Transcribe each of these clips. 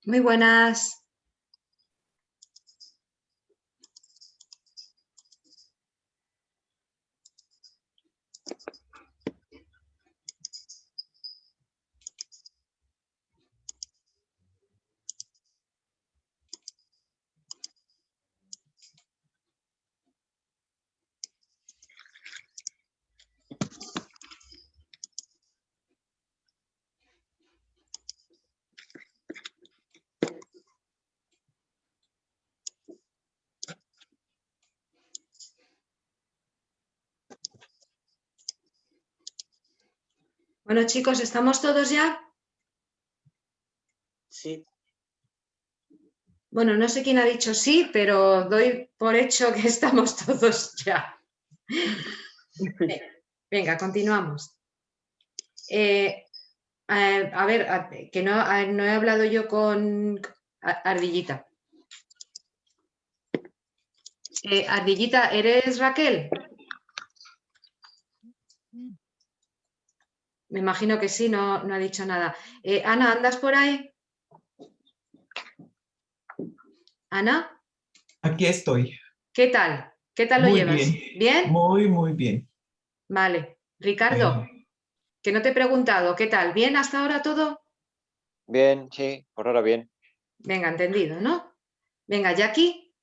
Muy buenas. Bueno, chicos, ¿estamos todos ya? Sí. Bueno, no sé quién ha dicho sí, pero doy por hecho que estamos todos ya. Venga, continuamos. A ver, que no he hablado yo con Ardillita. Ardillita, ¿eres Raquel? Me imagino que sí, no ha dicho nada. Ana, ¿andas por ahí? Ana, Aquí estoy. ¿qué tal? ¿Qué tal lo Muy llevas? bien. ¿Bien? Muy bien. Vale. Ricardo, que no te he preguntado, ¿qué tal? ¿Bien hasta ahora todo? Bien, sí, por ahora bien. Venga, entendido, ¿no? Venga, Jackie.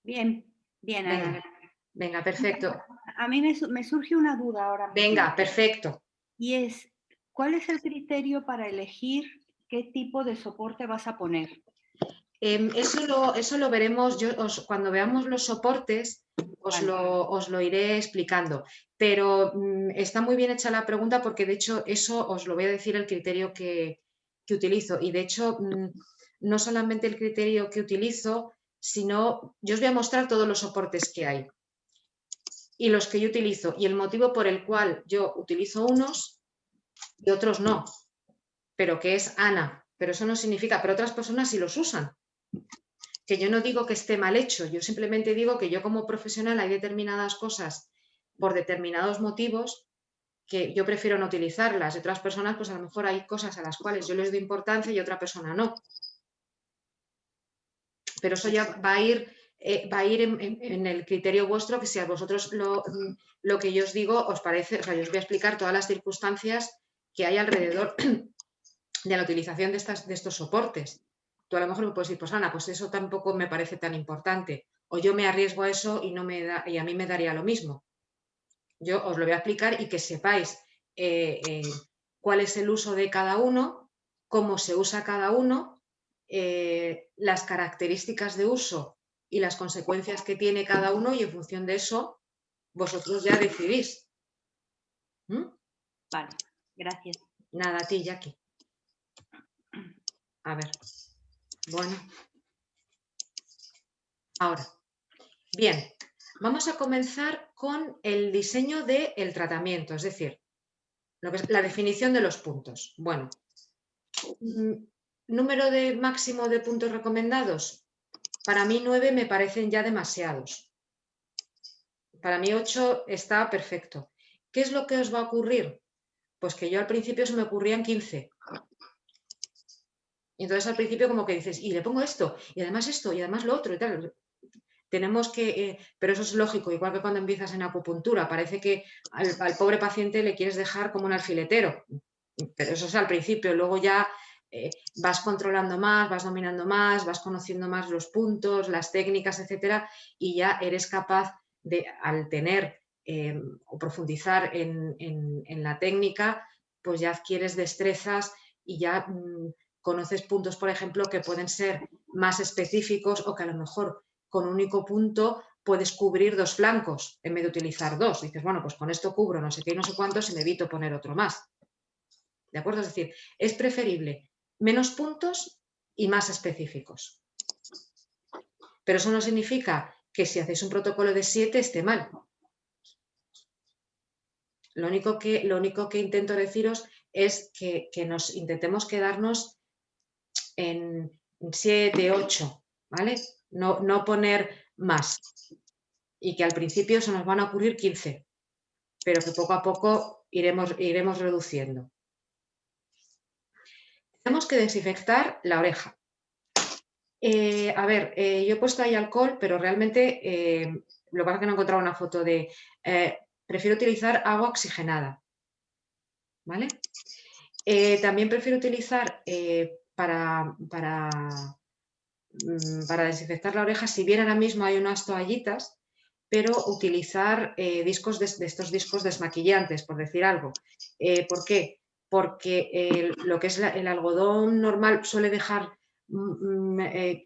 Bien, Ana. Venga, venga, perfecto. A mí me surge una duda ahora mismo. Venga, perfecto. Y es, ¿cuál es el criterio para elegir qué tipo de soporte vas a poner? Eso lo veremos, cuando veamos los soportes os lo iré explicando, pero está muy bien hecha la pregunta porque de hecho eso os lo voy a decir el criterio que utilizo y de hecho no solamente el criterio que utilizo, sino yo os voy a mostrar todos los soportes que hay y los que yo utilizo y el motivo por el cual yo utilizo unos y otros no, pero que es Ana, pero eso no significa, pero otras personas sí los usan. Que yo no digo que esté mal hecho, yo simplemente digo que yo como profesional hay determinadas cosas por determinados motivos que yo prefiero no utilizarlas. Y otras personas, pues a lo mejor hay cosas a las cuales yo les doy importancia y otra persona no. Pero eso ya va a ir en el criterio vuestro, que si a vosotros lo que yo os digo os parece, o sea, yo os voy a explicar todas las circunstancias que hay alrededor de la utilización de estos soportes. Tú a lo mejor me puedes decir, pues Ana, pues eso tampoco me parece tan importante. O yo me arriesgo a eso y y a mí me daría lo mismo. Yo os lo voy a explicar y que sepáis cuál es el uso de cada uno, cómo se usa cada uno, las características de uso y las consecuencias que tiene cada uno y en función de eso vosotros ya decidís. Vale, gracias. Nada, a ti, Jackie. A ver. Bueno. Ahora. Bien, vamos a comenzar con el diseño del tratamiento, es decir, la definición de los puntos. Bueno, número máximo de puntos recomendados. Para mí 9 me parecen ya demasiados. Para mí 8 está perfecto. ¿Qué es lo que os va a ocurrir? Pues que yo al principio se me ocurrían 15. Y entonces al principio como que dices, y le pongo esto, y además lo otro y tal. Tenemos que, pero eso es lógico, igual que cuando empiezas en acupuntura, parece que al pobre paciente le quieres dejar como un alfiletero, pero eso es al principio, luego ya vas controlando más, vas dominando más, vas conociendo más los puntos, las técnicas, etcétera, y ya eres capaz de, al tener o profundizar en la técnica, pues ya adquieres destrezas y ya conoces puntos, por ejemplo, que pueden ser más específicos o que a lo mejor con un único punto puedes cubrir dos flancos en vez de utilizar dos. Dices, bueno, pues con esto cubro no sé qué y no sé cuántos y me evito poner otro más. ¿De acuerdo? Es decir, es preferible menos puntos y más específicos. Pero eso no significa que si hacéis un protocolo de 7 esté mal. Lo único que intento deciros es que nos intentemos quedarnos en 7, 8, ¿vale? No poner más. Y que al principio se nos van a ocurrir 15, pero que poco a poco iremos reduciendo. Tenemos que desinfectar la oreja, A ver, yo he puesto ahí alcohol, pero realmente lo que pasa es que no he encontrado una foto de... prefiero utilizar agua oxigenada, ¿vale? También prefiero utilizar para desinfectar la oreja, si bien ahora mismo hay unas toallitas, pero utilizar discos de estos discos desmaquillantes, por decir algo. ¿Por qué? Porque lo que es el algodón normal suele dejar,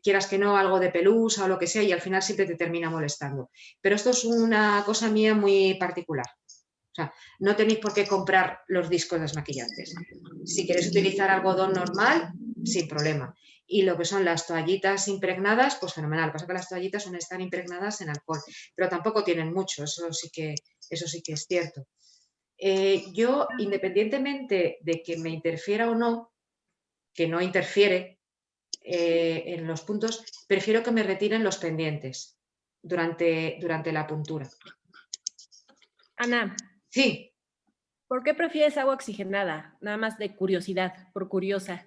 quieras que no, algo de pelusa o lo que sea, y al final siempre te termina molestando. Pero esto es una cosa mía muy particular. O sea, no tenéis por qué comprar los discos desmaquillantes. Si queréis utilizar algodón normal, sin problema. Y lo que son las toallitas impregnadas, pues fenomenal. Lo que pasa es que las toallitas suelen estar impregnadas en alcohol, pero tampoco tienen mucho, eso sí que es cierto. Yo, independientemente de que me interfiera o no, que no interfiere en los puntos, prefiero que me retiren los pendientes durante la puntura. Ana, Sí, ¿por qué prefieres agua oxigenada? Nada más de curiosidad, por curiosa.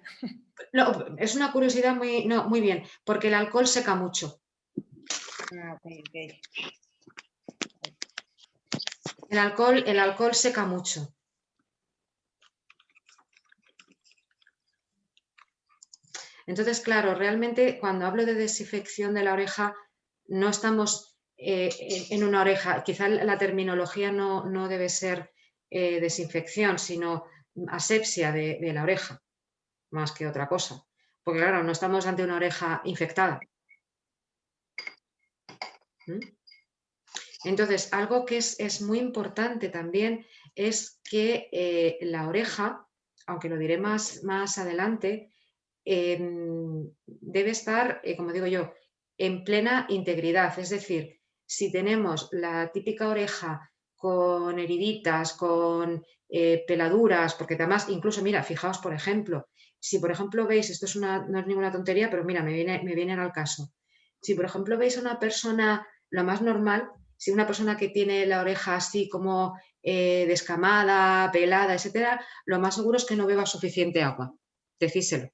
no, es una curiosidad muy bien, porque el alcohol seca mucho. Ah, ok. El alcohol seca mucho. Entonces, claro, realmente cuando hablo de desinfección de la oreja, no estamos en una oreja, quizá la terminología no debe ser desinfección, sino asepsia de la oreja, más que otra cosa. Porque claro, no estamos ante una oreja infectada. ¿Mm? Entonces, algo que es muy importante también es que la oreja, aunque lo diré más adelante, debe estar, como digo yo, en plena integridad. Es decir, si tenemos la típica oreja con heriditas, con peladuras, porque además, incluso, mira, fijaos, por ejemplo, si por ejemplo veis, esto no es ninguna tontería, pero mira, me viene al caso. Si por ejemplo veis a una persona, lo más normal, si una persona que tiene la oreja así como descamada, pelada, etcétera, lo más seguro es que no beba suficiente agua. Decíselo.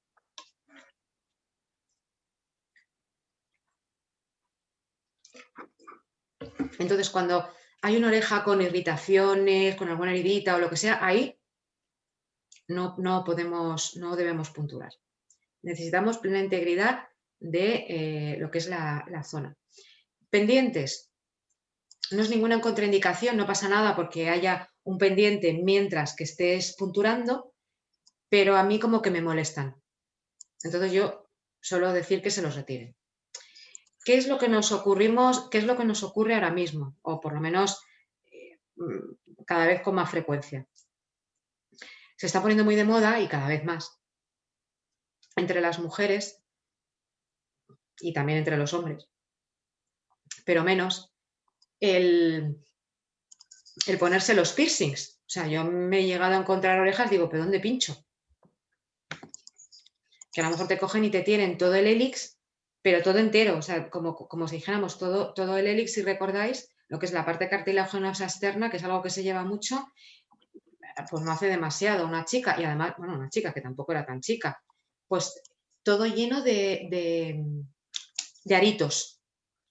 Entonces, cuando hay una oreja con irritaciones, con alguna heridita o lo que sea, ahí no debemos punturar. Necesitamos plena integridad de lo que es la zona. Pendientes. No es ninguna contraindicación, no pasa nada porque haya un pendiente mientras que estés punturando, pero a mí como que me molestan. Entonces yo suelo decir que se los retiren. ¿Qué es lo que nos ocurre ahora mismo? O por lo menos cada vez con más frecuencia. Se está poniendo muy de moda y cada vez más entre las mujeres y también entre los hombres, pero menos el ponerse los piercings. O sea, yo me he llegado a encontrar orejas, digo, ¿pero dónde pincho? Que a lo mejor te cogen y te tienen todo el hélix, pero todo entero, o sea, como si dijéramos todo el hélix, si recordáis, lo que es la parte cartilaginosa externa, que es algo que se lleva mucho, pues no hace demasiado una chica, y además, bueno, una chica que tampoco era tan chica, pues todo lleno de aritos,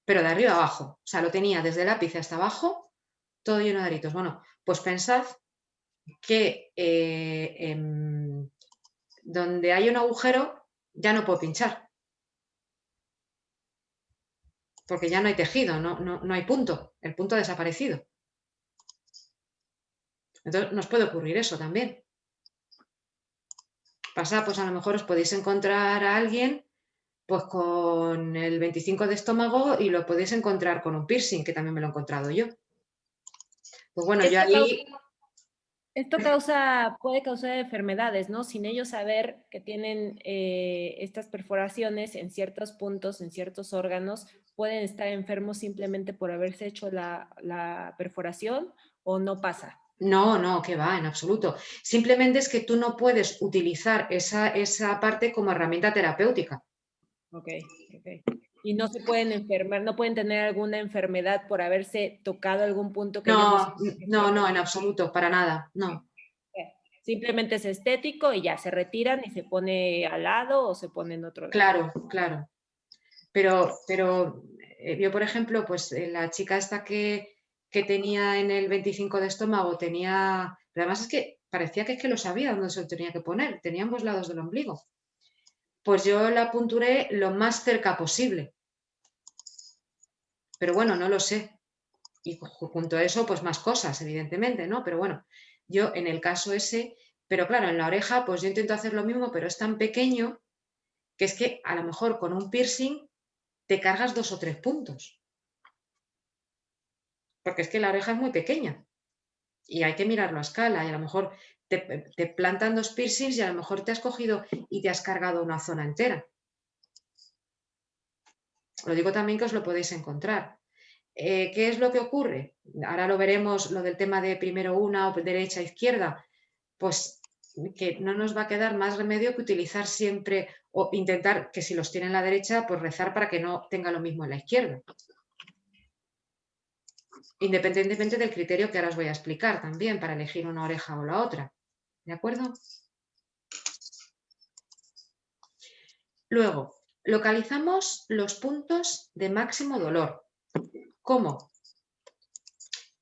pero de arriba abajo. O sea, lo tenía desde el ápice hasta abajo, todo lleno de aritos. Bueno, pues pensad que donde hay un agujero ya no puedo pinchar. Porque ya no hay tejido, no hay punto. El punto ha desaparecido. Entonces nos puede ocurrir eso también. Pasa, pues a lo mejor os podéis encontrar a alguien pues con el 25 de estómago y lo podéis encontrar con un piercing, que también me lo he encontrado yo. Pues bueno, yo ahí... Esto puede causar enfermedades, ¿no? Sin ellos saber que tienen estas perforaciones en ciertos puntos, en ciertos órganos, pueden estar enfermos simplemente por haberse hecho la perforación o no pasa. No, que va, en absoluto. Simplemente es que tú no puedes utilizar esa parte como herramienta terapéutica. Ok. Y no se pueden enfermar, no pueden tener alguna enfermedad por haberse tocado algún punto que ellos No, en absoluto, para nada, no. Simplemente es estético y ya se retiran y se pone al lado o se pone en otro lado. Claro. Pero yo, por ejemplo, pues la chica esta que tenía en el 25 de estómago tenía... Pero además es que parecía que es que lo sabía dónde se lo tenía que poner. Tenía ambos lados del ombligo. Pues yo la punturé lo más cerca posible. Pero bueno, no lo sé. Y junto a eso, pues más cosas, evidentemente, ¿no? Pero bueno, yo en el caso ese... Pero claro, en la oreja, pues yo intento hacer lo mismo, pero es tan pequeño que es que a lo mejor con un piercing te cargas 2 o 3 puntos. Porque es que la oreja es muy pequeña y hay que mirarlo a escala y a lo mejor te plantan 2 piercings y a lo mejor te has cogido y te has cargado una zona entera. Lo digo también que os lo podéis encontrar. ¿Qué es lo que ocurre? Ahora lo veremos, lo del tema de primero una o derecha, izquierda. Pues que no nos va a quedar más remedio que utilizar siempre o intentar que si los tiene en la derecha, pues rezar para que no tenga lo mismo en la izquierda. Independientemente del criterio que ahora os voy a explicar también para elegir una oreja o la otra. ¿De acuerdo? Luego, localizamos los puntos de máximo dolor. ¿Cómo?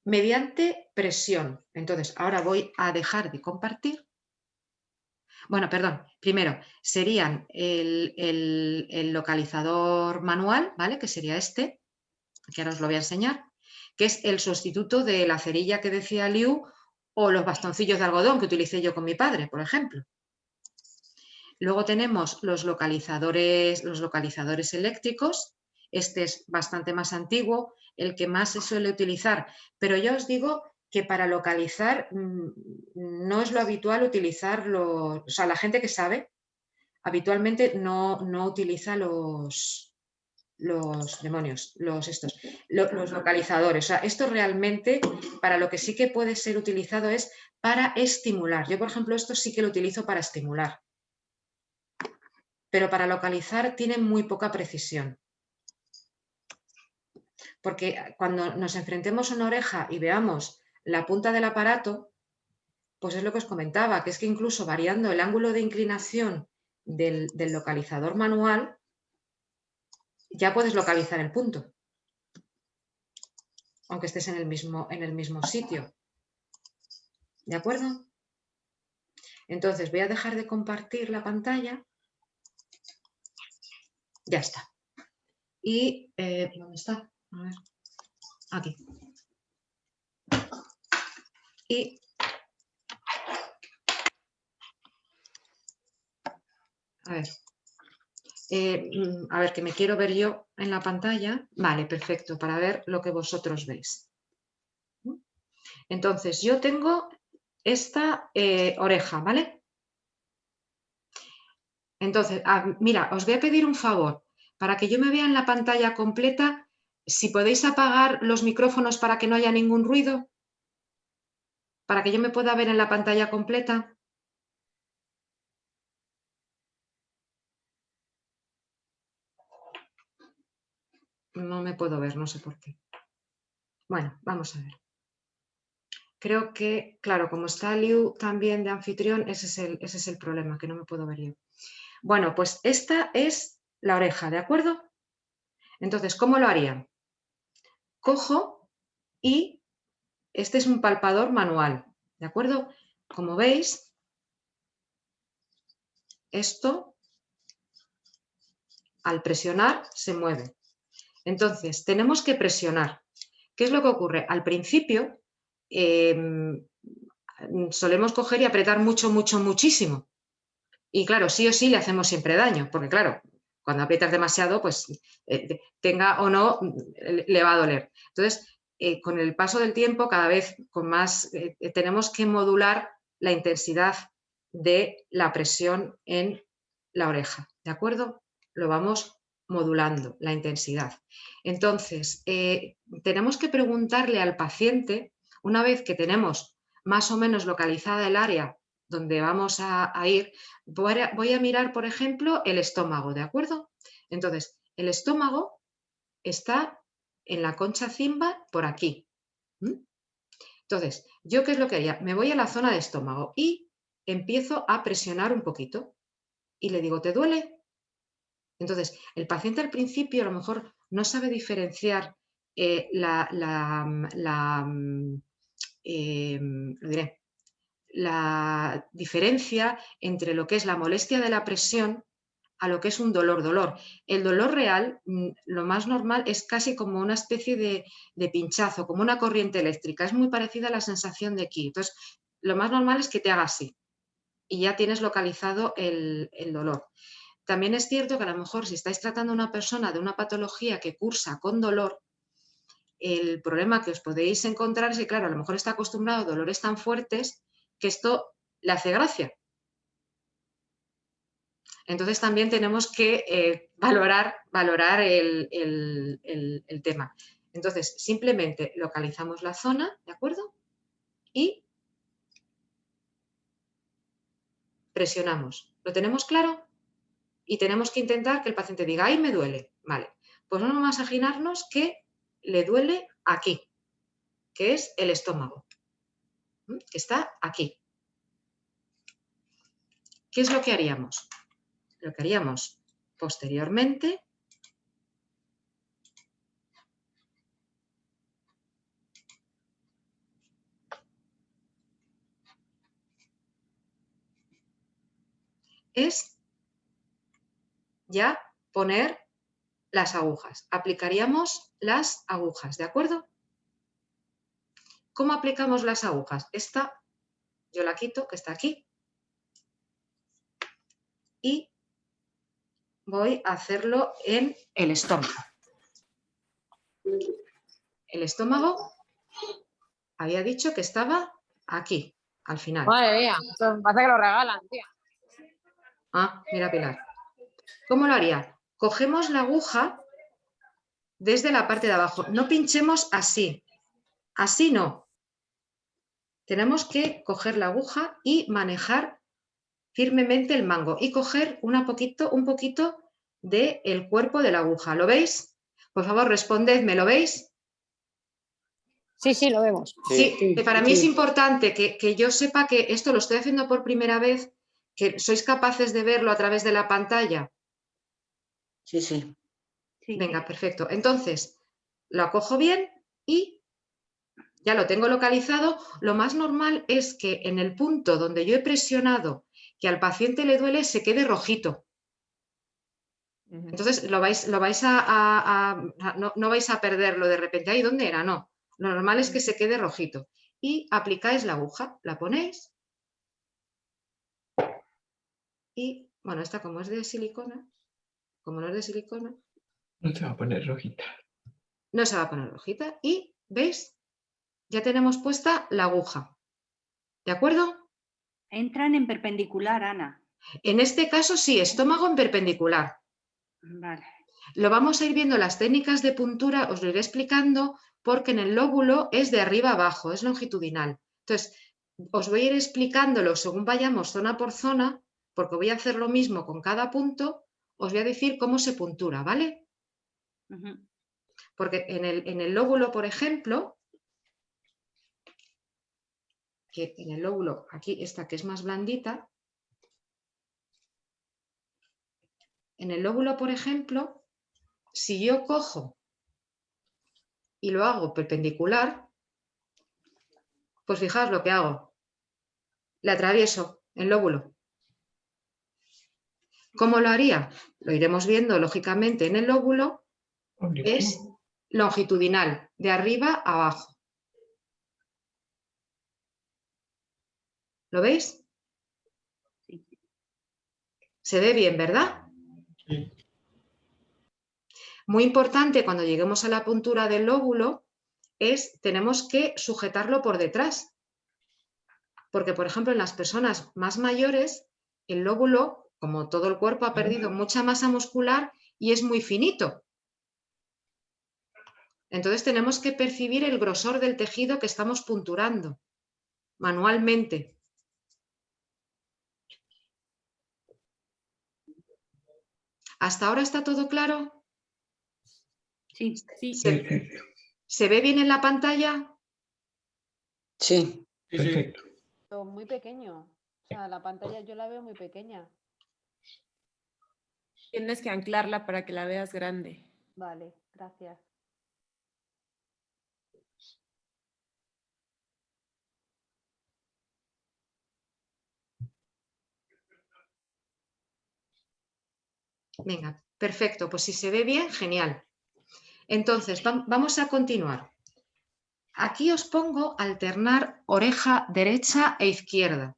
Mediante presión. Entonces, ahora voy a dejar de compartir. Bueno, perdón. Primero, serían el localizador manual, ¿vale? Que sería este, que ahora os lo voy a enseñar, que es el sustituto de la cerilla que decía Liu o los bastoncillos de algodón que utilicé yo con mi padre, por ejemplo. Luego tenemos los localizadores eléctricos. Este es bastante más antiguo, el que más se suele utilizar, pero ya os digo que para localizar no es lo habitual utilizarlo, o sea, la gente que sabe habitualmente no utiliza los localizadores. O sea, esto realmente para lo que sí que puede ser utilizado es para estimular. Yo, por ejemplo, esto sí que lo utilizo para estimular. Pero para localizar tiene muy poca precisión. Porque cuando nos enfrentemos a una oreja y veamos la punta del aparato, pues es lo que os comentaba, que es que incluso variando el ángulo de inclinación del localizador manual, ya puedes localizar el punto, aunque estés en el mismo sitio. ¿De acuerdo? Entonces voy a dejar de compartir la pantalla. Ya está. Y, ¿dónde está? A ver. Aquí. Y a ver, que me quiero ver yo en la pantalla. Vale, perfecto, para ver lo que vosotros veis. Entonces, yo tengo esta oreja, ¿vale? Entonces, mira, os voy a pedir un favor. Para que yo me vea en la pantalla completa, si podéis apagar los micrófonos para que no haya ningún ruido, para que yo me pueda ver en la pantalla completa. No me puedo ver, no sé por qué. Bueno, vamos a ver. Creo que, claro, como está Liu también de anfitrión, ese es el problema, que no me puedo ver yo. Bueno, pues esta es la oreja, ¿de acuerdo? Entonces, ¿cómo lo haría? Cojo y este es un palpador manual, ¿de acuerdo? Como veis, esto al presionar se mueve. Entonces, tenemos que presionar. ¿Qué es lo que ocurre? Al principio solemos coger y apretar mucho, mucho, muchísimo. Y claro, sí o sí le hacemos siempre daño, porque claro, cuando aprietas demasiado, pues tenga o no, le va a doler. Entonces, con el paso del tiempo, cada vez con más, tenemos que modular la intensidad de la presión en la oreja, ¿de acuerdo? Lo vamos modulando, la intensidad. Entonces, tenemos que preguntarle al paciente, una vez que tenemos más o menos localizada el área donde vamos a ir, voy a mirar, por ejemplo, el estómago, ¿de acuerdo? Entonces, el estómago está en la concha cimba por aquí. Entonces, ¿yo qué es lo que haría? Me voy a la zona de estómago y empiezo a presionar un poquito. Y le digo, ¿te duele? Entonces, el paciente al principio a lo mejor no sabe diferenciar lo diré, la diferencia entre lo que es la molestia de la presión a lo que es un dolor. El dolor real, lo más normal es casi como una especie de pinchazo, como una corriente eléctrica. Es muy parecida a la sensación de aquí. Entonces, lo más normal es que te haga así y ya tienes localizado el dolor. También es cierto que a lo mejor si estáis tratando a una persona de una patología que cursa con dolor, el problema que os podéis encontrar es que, claro, a lo mejor está acostumbrado a dolores tan fuertes que esto le hace gracia. Entonces también tenemos que valorar el tema. Entonces, simplemente localizamos la zona, ¿de acuerdo? Y presionamos. ¿Lo tenemos claro? Y tenemos que intentar que el paciente diga, ¡ay, me duele! Vale, pues vamos a imaginarnos que le duele aquí, que es el estómago, que está aquí. ¿Qué es lo que haríamos? Lo que haríamos posteriormente es ya poner las agujas. Aplicaríamos las agujas, ¿de acuerdo? ¿Cómo aplicamos las agujas? Esta yo la quito, que está aquí, y voy a hacerlo en el estómago. El estómago había dicho que estaba aquí, al final. Madre mía, eso parece que lo regalan, tía. Ah, mira Pilar. ¿Cómo lo haría? Cogemos la aguja desde la parte de abajo. No pinchemos así. Así no. Tenemos que coger la aguja y manejar firmemente el mango y coger un poquito del cuerpo de la aguja. ¿Lo veis? Por favor, respondedme, ¿lo veis? Sí, sí, lo vemos. Sí, para mí es importante que yo sepa que esto lo estoy haciendo por primera vez, que sois capaces de verlo a través de la pantalla. Sí, sí. Sí. Venga, perfecto. Entonces, lo cojo bien y ya lo tengo localizado. Lo más normal es que en el punto donde yo he presionado que al paciente le duele se quede rojito. Entonces no vais a perderlo de repente. ¿Ahí dónde era? No. Lo normal es que se quede rojito. Y aplicáis la aguja, la ponéis. Y bueno, esta como es de silicona, como no es de silicona, No se va a poner rojita. no se va a poner rojita. Y, ¿veis? Ya tenemos puesta la aguja. ¿De acuerdo? Entran en perpendicular, Ana. En este caso sí, estómago en perpendicular. Vale. Lo vamos a ir viendo las técnicas de puntura, os lo iré explicando, porque en el lóbulo es de arriba a abajo, es longitudinal. Entonces, os voy a ir explicándolo según vayamos zona por zona, porque voy a hacer lo mismo con cada punto, os voy a decir cómo se puntura, ¿vale? Porque en el lóbulo, por ejemplo, que en el lóbulo, aquí esta que es más blandita, en el lóbulo, por ejemplo, si yo cojo y lo hago perpendicular, pues fijaos lo que hago. Le atravieso el lóbulo. ¿Cómo lo haría? Lo iremos viendo, lógicamente, en el lóbulo. Es longitudinal, de arriba a abajo. ¿Lo veis? Sí. Se ve bien, ¿verdad? Sí. Muy importante cuando lleguemos a la puntura del lóbulo tenemos que sujetarlo por detrás. Porque, por ejemplo, en las personas más mayores, el lóbulo, como todo el cuerpo, ha perdido mucha masa muscular y es muy finito. Entonces tenemos que percibir el grosor del tejido que estamos punturando manualmente. ¿Hasta ahora está todo claro? Sí. Sí. Perfecto. ¿Se ve bien en la pantalla? Sí. Perfecto. Muy pequeño. O sea, la pantalla yo la veo muy pequeña. Tienes que anclarla para que la veas grande. Vale, gracias. Venga, perfecto. Pues si se ve bien, genial. Entonces, vamos a continuar. Aquí os pongo alternar oreja derecha e izquierda.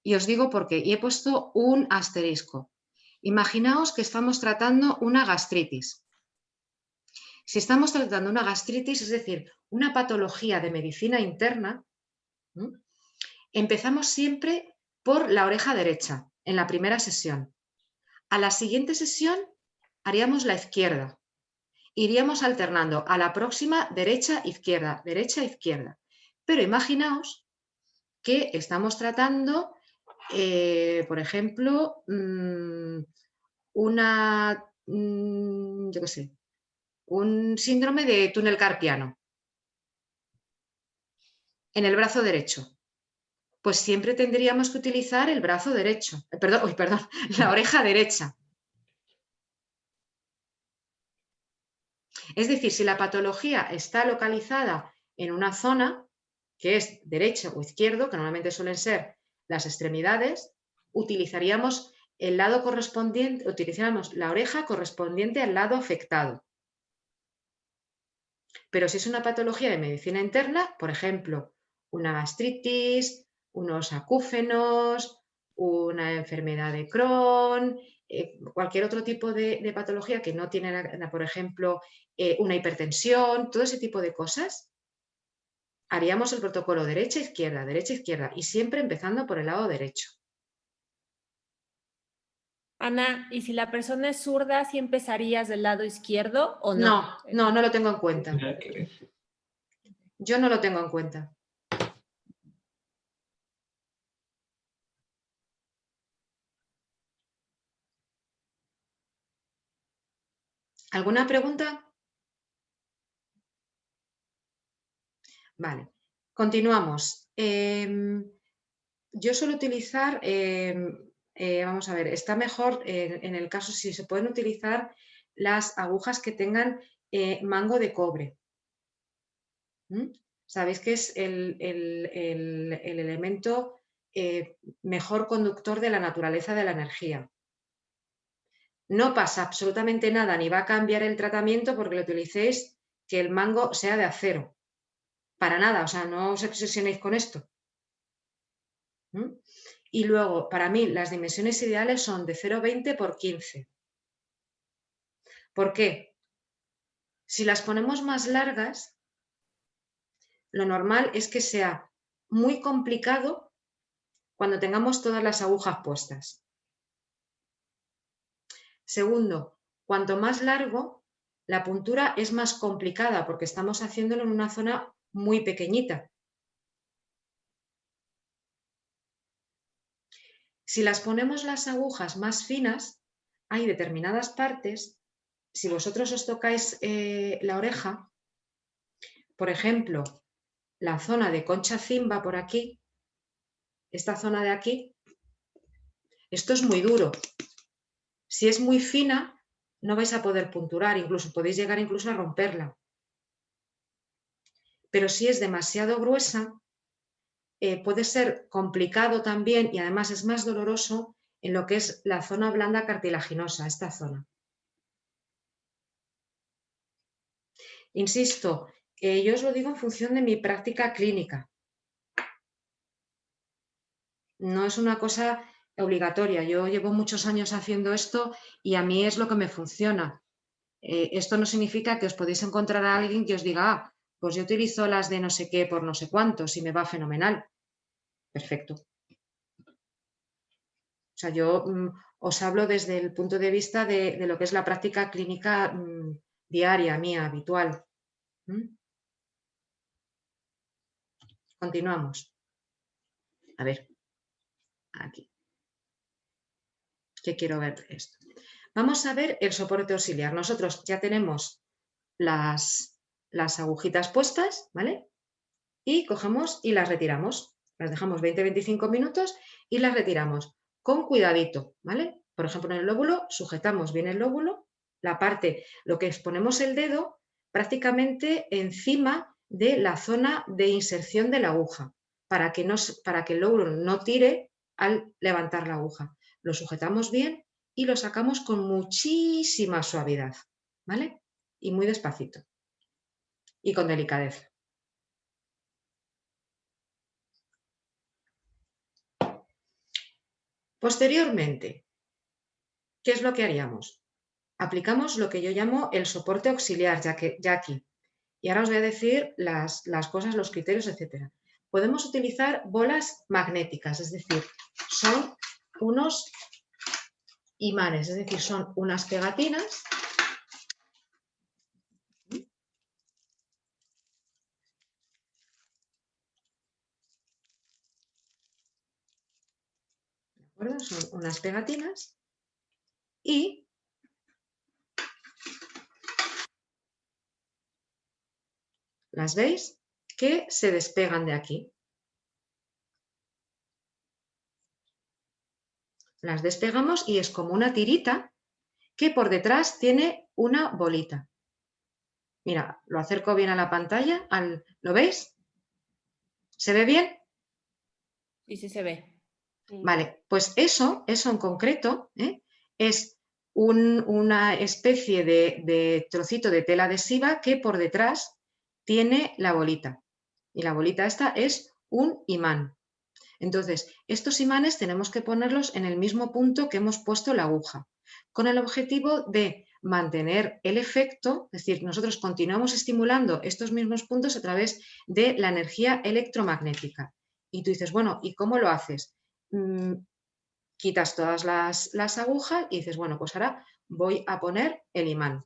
Y os digo por qué. Y he puesto un asterisco. Imaginaos que estamos tratando una gastritis. Si estamos tratando una gastritis, es decir, una patología de medicina interna, empezamos siempre por la oreja derecha, en la primera sesión. A la siguiente sesión haríamos la izquierda. Iríamos alternando a la próxima derecha, izquierda, derecha, izquierda. Pero imaginaos que estamos tratando, por ejemplo, yo qué sé, un síndrome de túnel carpiano en el brazo derecho. Pues siempre tendríamos que utilizar el brazo derecho, perdón, la oreja derecha. Es decir, si la patología está localizada en una zona que es derecha o izquierdo, que normalmente suelen ser las extremidades, utilizaríamos el lado correspondiente, utilizaríamos la oreja correspondiente al lado afectado. Pero si es una patología de medicina interna, por ejemplo, una gastritis, unos acúfenos, una enfermedad de Crohn, cualquier otro tipo de patología que no tiene, por ejemplo, una hipertensión, todo ese tipo de cosas, haríamos el protocolo derecha, izquierda y siempre empezando por el lado derecho. Ana, ¿y si la persona es zurda, sí empezarías del lado izquierdo o no? No lo tengo en cuenta. Nada que ver. Yo no lo tengo en cuenta. ¿Alguna pregunta? Vale, continuamos. Yo suelo utilizar, vamos a ver, está mejor en el caso si se pueden utilizar las agujas que tengan mango de cobre. Sabéis que es el elemento mejor conductor de la naturaleza de la energía. No pasa absolutamente nada ni va a cambiar el tratamiento porque lo utilicéis que el mango sea de acero. Para nada, o sea, no os obsesionéis con esto. Y luego, para mí, las dimensiones ideales son de 0,20 por 15. ¿Por qué? Si las ponemos más largas, lo normal es que sea muy complicado cuando tengamos todas las agujas puestas. Segundo, cuanto más largo, la puntura es más complicada porque estamos haciéndolo en una zona muy pequeñita. Si las ponemos las agujas más finas, hay determinadas partes, si vosotros os tocáis la oreja, por ejemplo, la zona de concha cimba por aquí, esta zona de aquí, esto es muy duro. Si es muy fina, no vais a poder punturar, incluso podéis llegar incluso a romperla. Pero si es demasiado gruesa, puede ser complicado también y además es más doloroso en lo que es la zona blanda cartilaginosa, esta zona. Insisto, yo os lo digo en función de mi práctica clínica. No es una cosa obligatoria. Yo llevo muchos años haciendo esto y a mí es lo que me funciona. Esto no significa que os podéis encontrar a alguien que os diga, pues yo utilizo las de no sé qué por no sé cuántos y me va fenomenal. Perfecto. O sea, yo os hablo desde el punto de vista de lo que es la práctica clínica diaria, mía, habitual. Continuamos. A ver, aquí. ¿Qué quiero ver esto? Vamos a ver el soporte auxiliar. Nosotros ya tenemos las agujitas puestas, ¿vale? Y cogemos y las retiramos. Las dejamos 20-25 minutos y las retiramos con cuidadito, ¿vale? por ejemplo, en el lóbulo, sujetamos bien el lóbulo, la parte, lo que exponemos el dedo prácticamente encima de la zona de inserción de la aguja, para que el lóbulo no tire al levantar la aguja. Lo sujetamos bien y lo sacamos con muchísima suavidad, ¿vale? Y muy despacito. Y con delicadeza. Posteriormente, ¿qué es lo que haríamos? Aplicamos lo que yo llamo el soporte auxiliar, ya aquí. Y ahora os voy a decir las cosas, los criterios, etc. Podemos utilizar bolas magnéticas, es decir, son unos imanes, es decir, son unas pegatinas ¿de acuerdo? Son unas pegatinas y las veis que se despegan de aquí. Las despegamos y es como una tirita que por detrás tiene una bolita. Mira, lo acerco bien a la pantalla, ¿lo veis? ¿Se ve bien? Sí, sí se ve. Vale, pues eso en concreto es una especie de trocito de tela adhesiva que por detrás tiene la bolita. Y la bolita esta es un imán. Entonces, estos imanes tenemos que ponerlos en el mismo punto que hemos puesto la aguja, con el objetivo de mantener el efecto, es decir, nosotros continuamos estimulando estos mismos puntos a través de la energía electromagnética. Y tú dices, bueno, ¿y cómo lo haces? Quitas todas las agujas y dices, bueno, pues ahora voy a poner el imán.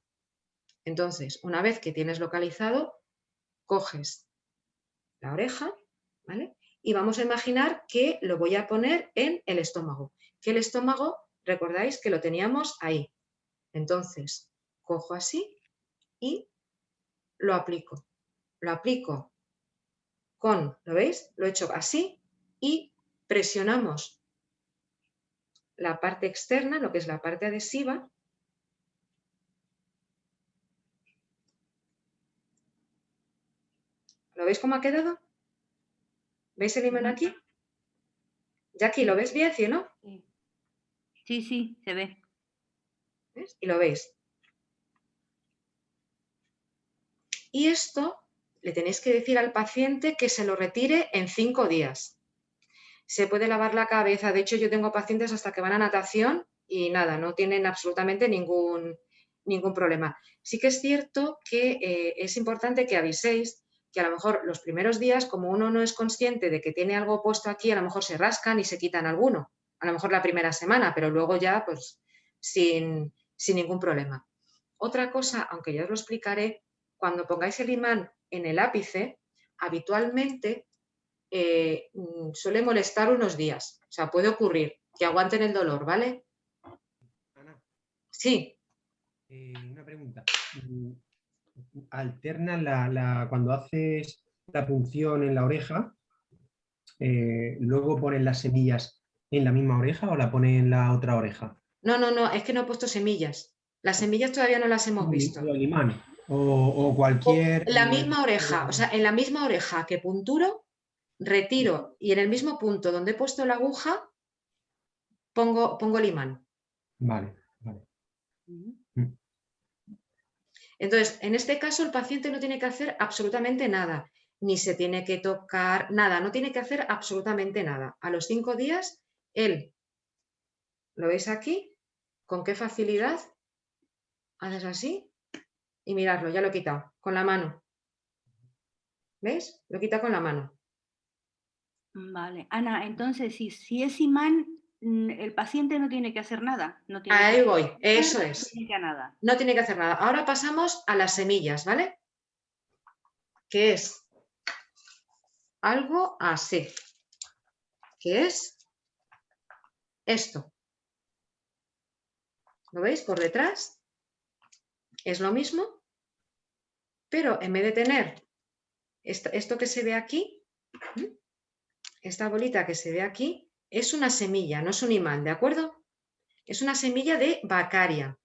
Entonces, una vez que tienes localizado, coges la oreja, ¿vale? Y vamos a imaginar que lo voy a poner en el estómago. Que el estómago, recordáis que lo teníamos ahí. Entonces, cojo así y lo aplico. Lo aplico con, ¿lo veis? Lo he hecho así y presionamos la parte externa, lo que es la parte adhesiva. ¿Lo veis cómo ha quedado? ¿Veis el imán aquí? Jackie, ¿lo ves bien, sí, no? Sí, sí, se ve. ¿Ves? Y lo veis. Y esto le tenéis que decir al paciente que se lo retire en 5 días. Se puede lavar la cabeza. De hecho, yo tengo pacientes hasta que van a natación y nada, no tienen absolutamente ningún problema. Sí que es cierto que es importante que aviséis que a lo mejor los primeros días, como uno no es consciente de que tiene algo puesto aquí, a lo mejor se rascan y se quitan alguno. A lo mejor la primera semana, pero luego ya pues sin ningún problema. Otra cosa, aunque ya os lo explicaré, cuando pongáis el imán en el ápice, habitualmente suele molestar unos días. O sea, puede ocurrir que aguanten el dolor, ¿vale? Ana, Sí. una pregunta. ¿Alternas cuando haces la punción en la oreja, luego pones las semillas en la misma oreja o la pones en la otra oreja? No, es que no he puesto semillas. Las semillas todavía no las hemos visto. O el imán, o cualquier... La misma oreja, o sea, en la misma oreja que punturo, retiro y en el mismo punto donde he puesto la aguja, pongo el imán. Vale, vale. Entonces, en este caso el paciente no tiene que hacer absolutamente nada, ni se tiene que tocar, nada, no tiene que hacer absolutamente nada. A los 5 días, él, ¿lo veis aquí? ¿Con qué facilidad? Haces así y miradlo, ya lo he quitado, con la mano. ¿Veis? Lo quita con la mano. Vale. Ana, entonces, si es imán, el paciente no tiene que hacer nada. No tiene Ahí que voy, eso no es. tiene que nada. No tiene que hacer nada. Ahora pasamos a las semillas, ¿vale? Que es algo así. Que es esto. ¿Lo veis? Por detrás es lo mismo, pero en vez de tener esto que se ve aquí, esta bolita que se ve aquí, es una semilla, no es un imán, ¿de acuerdo? Es una semilla de Bacaria.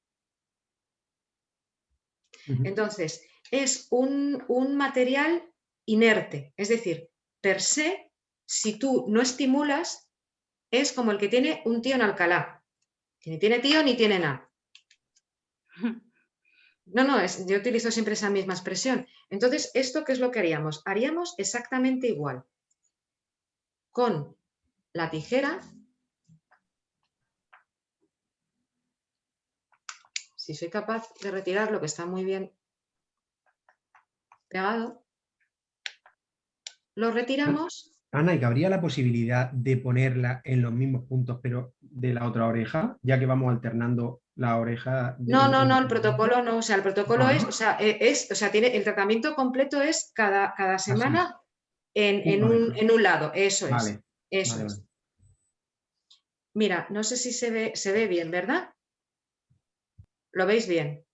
Ujú. Entonces, es un material inerte, es decir, per se, si tú no estimulas, es como el que tiene un tío en Alcalá, que ni tiene tío ni tiene nada. No, yo utilizo siempre esa misma expresión. Entonces, ¿esto qué es lo que haríamos? Haríamos exactamente igual. Con la tijera, si soy capaz de retirarlo, que está muy bien pegado, lo retiramos. Ana, ¿y cabría la posibilidad de ponerla en los mismos puntos, pero de la otra oreja, ya que vamos alternando la oreja? No, el protocolo no. O sea, el protocolo No, es, ¿no? tiene el tratamiento completo es cada semana en oreja. un lado. Eso es. Vale, Eso vale, es. vale. Mira, no sé si se ve bien, ¿verdad? ¿Lo veis bien?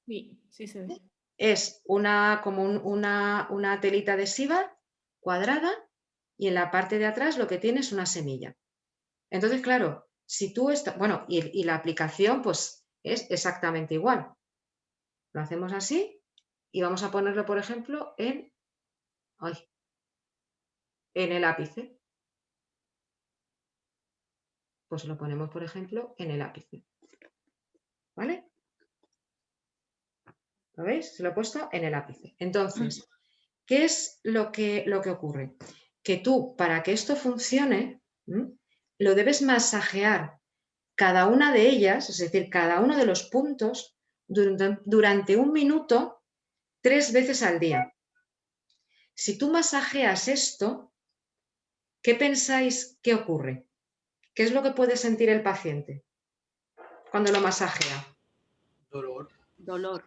Sí, sí se ve. Es como una telita adhesiva cuadrada y en la parte de atrás lo que tiene es una semilla. Entonces, claro, si tú estás, bueno, y la aplicación pues es exactamente igual. Lo hacemos así y vamos a ponerlo, por ejemplo, en el ápice. Pues lo ponemos, por ejemplo, en el ápice. ¿Vale? ¿Lo veis? Se lo he puesto en el ápice. Entonces, ¿qué es lo que ocurre? Que tú, para que esto funcione, lo debes masajear cada una de ellas, es decir, cada uno de los puntos, durante 1 minuto, 3 veces al día. Si tú masajeas esto, ¿qué pensáis que ocurre? ¿Qué es lo que puede sentir el paciente cuando lo masajea? Dolor. Dolor.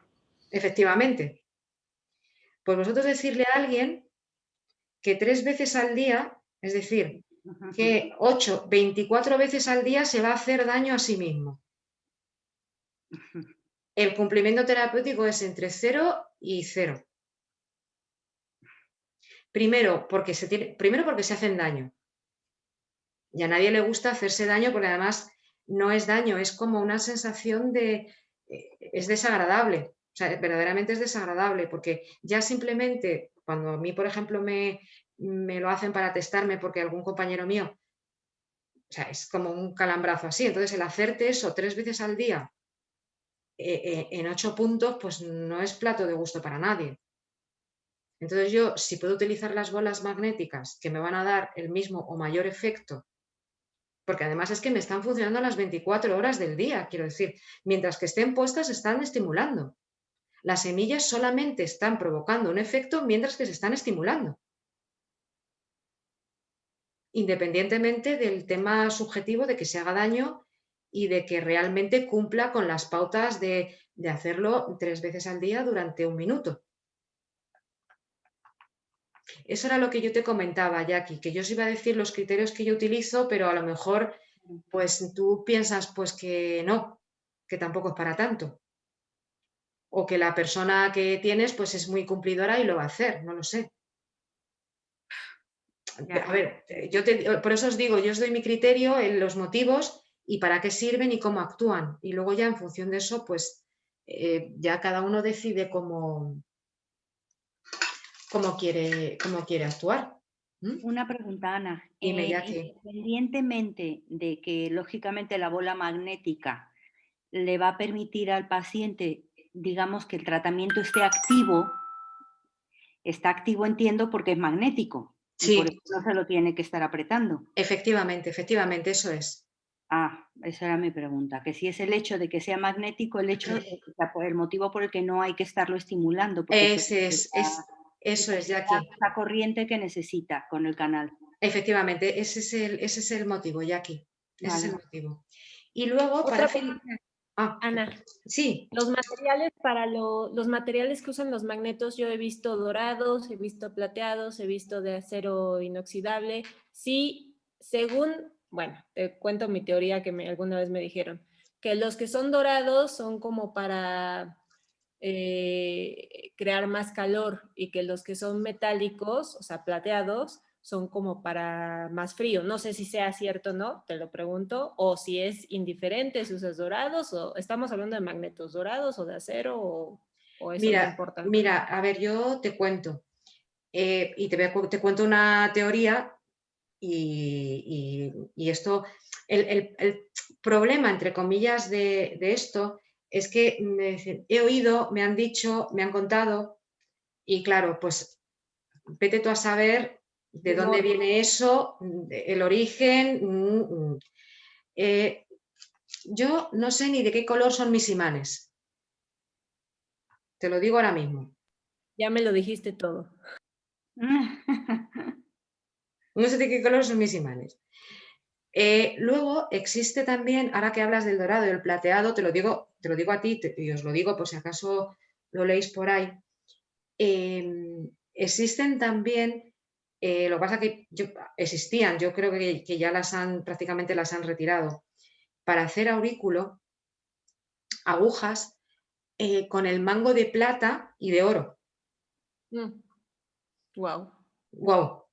Efectivamente. Pues vosotros decirle a alguien que 3 veces al día, es decir, que 24 veces al día se va a hacer daño a sí mismo. El cumplimiento terapéutico es entre 0 y 0. Primero porque se hacen daño. Y a nadie le gusta hacerse daño porque además no es daño, es como una sensación es desagradable. O sea, verdaderamente es desagradable porque ya simplemente cuando a mí, por ejemplo, me lo hacen para testarme porque algún compañero mío, o sea, es como un calambrazo así. Entonces, el hacerte eso 3 veces al día en 8 puntos, pues no es plato de gusto para nadie. Entonces yo, si puedo utilizar las bolas magnéticas que me van a dar el mismo o mayor efecto, porque además es que me están funcionando las 24 horas del día, quiero decir, mientras que estén puestas están estimulando. Las semillas solamente están provocando un efecto mientras que se están estimulando. Independientemente del tema subjetivo de que se haga daño y de que realmente cumpla con las pautas de hacerlo 3 veces al día durante 1 minuto. Eso era lo que yo te comentaba, Jackie, que yo os iba a decir los criterios que yo utilizo, pero a lo mejor pues tú piensas pues que no, que tampoco es para tanto. O que la persona que tienes pues es muy cumplidora y lo va a hacer, no lo sé. A ver, por eso os digo, yo os doy mi criterio en los motivos y para qué sirven y cómo actúan. Y luego ya en función de eso, pues ya cada uno decide cómo quiere actuar. Una pregunta, Ana. Dime, Jackie. Independientemente de que, lógicamente, la bola magnética le va a permitir al paciente, digamos, que el tratamiento esté activo, está activo, entiendo, porque es magnético. Sí. Y por eso no se lo tiene que estar apretando. Efectivamente, eso es. Ah, esa era mi pregunta. Que si es el hecho de que sea magnético, el motivo por el que no hay que estarlo estimulando. Eso es, Jackie. La corriente que necesita con el canal. Efectivamente, ese es el motivo, Jackie. Ese es el motivo. Y luego, Otra Ana. Sí. Los materiales los materiales que usan los magnetos, yo he visto dorados, he visto plateados, he visto de acero inoxidable. Sí, bueno, te cuento mi teoría que alguna vez me dijeron, que los que son dorados son como para crear más calor y que los que son metálicos, o sea, plateados, son como para más frío. No sé si sea cierto o no, te lo pregunto, o si es indiferente si usas dorados, o estamos hablando de magnetos dorados o de acero, o eso no importa. Mira, a ver, yo te cuento, y te cuento una teoría y esto, el problema, entre comillas, de esto es que he oído, me han dicho, me han contado, y claro, pues vete tú a saber de dónde viene eso, el origen. Yo no sé ni de qué color son mis imanes. Te lo digo ahora mismo. Ya me lo dijiste todo. No sé de qué color son mis imanes. Luego existe también, ahora que hablas del dorado y el plateado, te lo digo a ti y os lo digo por si acaso lo leéis por ahí. Existen también, lo que pasa que existían, yo creo que ya prácticamente las han retirado, para hacer aurículo, agujas con el mango de plata y de oro. Wow. Wow.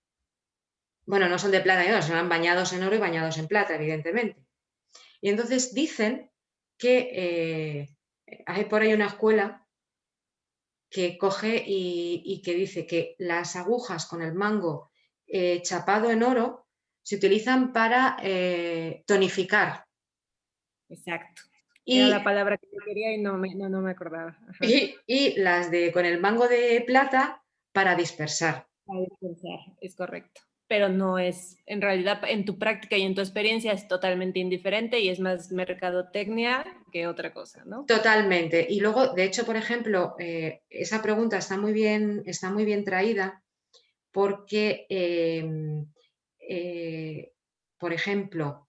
Bueno, no son de plata y oro, son bañados en oro y bañados en plata, evidentemente. Y entonces dicen que hay por ahí una escuela que coge y que dice que las agujas con el mango chapado en oro se utilizan para tonificar. Exacto. Y, era la palabra que yo quería y no me acordaba. y las con el mango de plata para dispersar. Para dispersar, es correcto. Pero no es, en realidad, en tu práctica y en tu experiencia es totalmente indiferente y es más mercadotecnia que otra cosa, ¿no? Totalmente. Y luego, de hecho, por ejemplo, esa pregunta está muy bien traída porque, por ejemplo,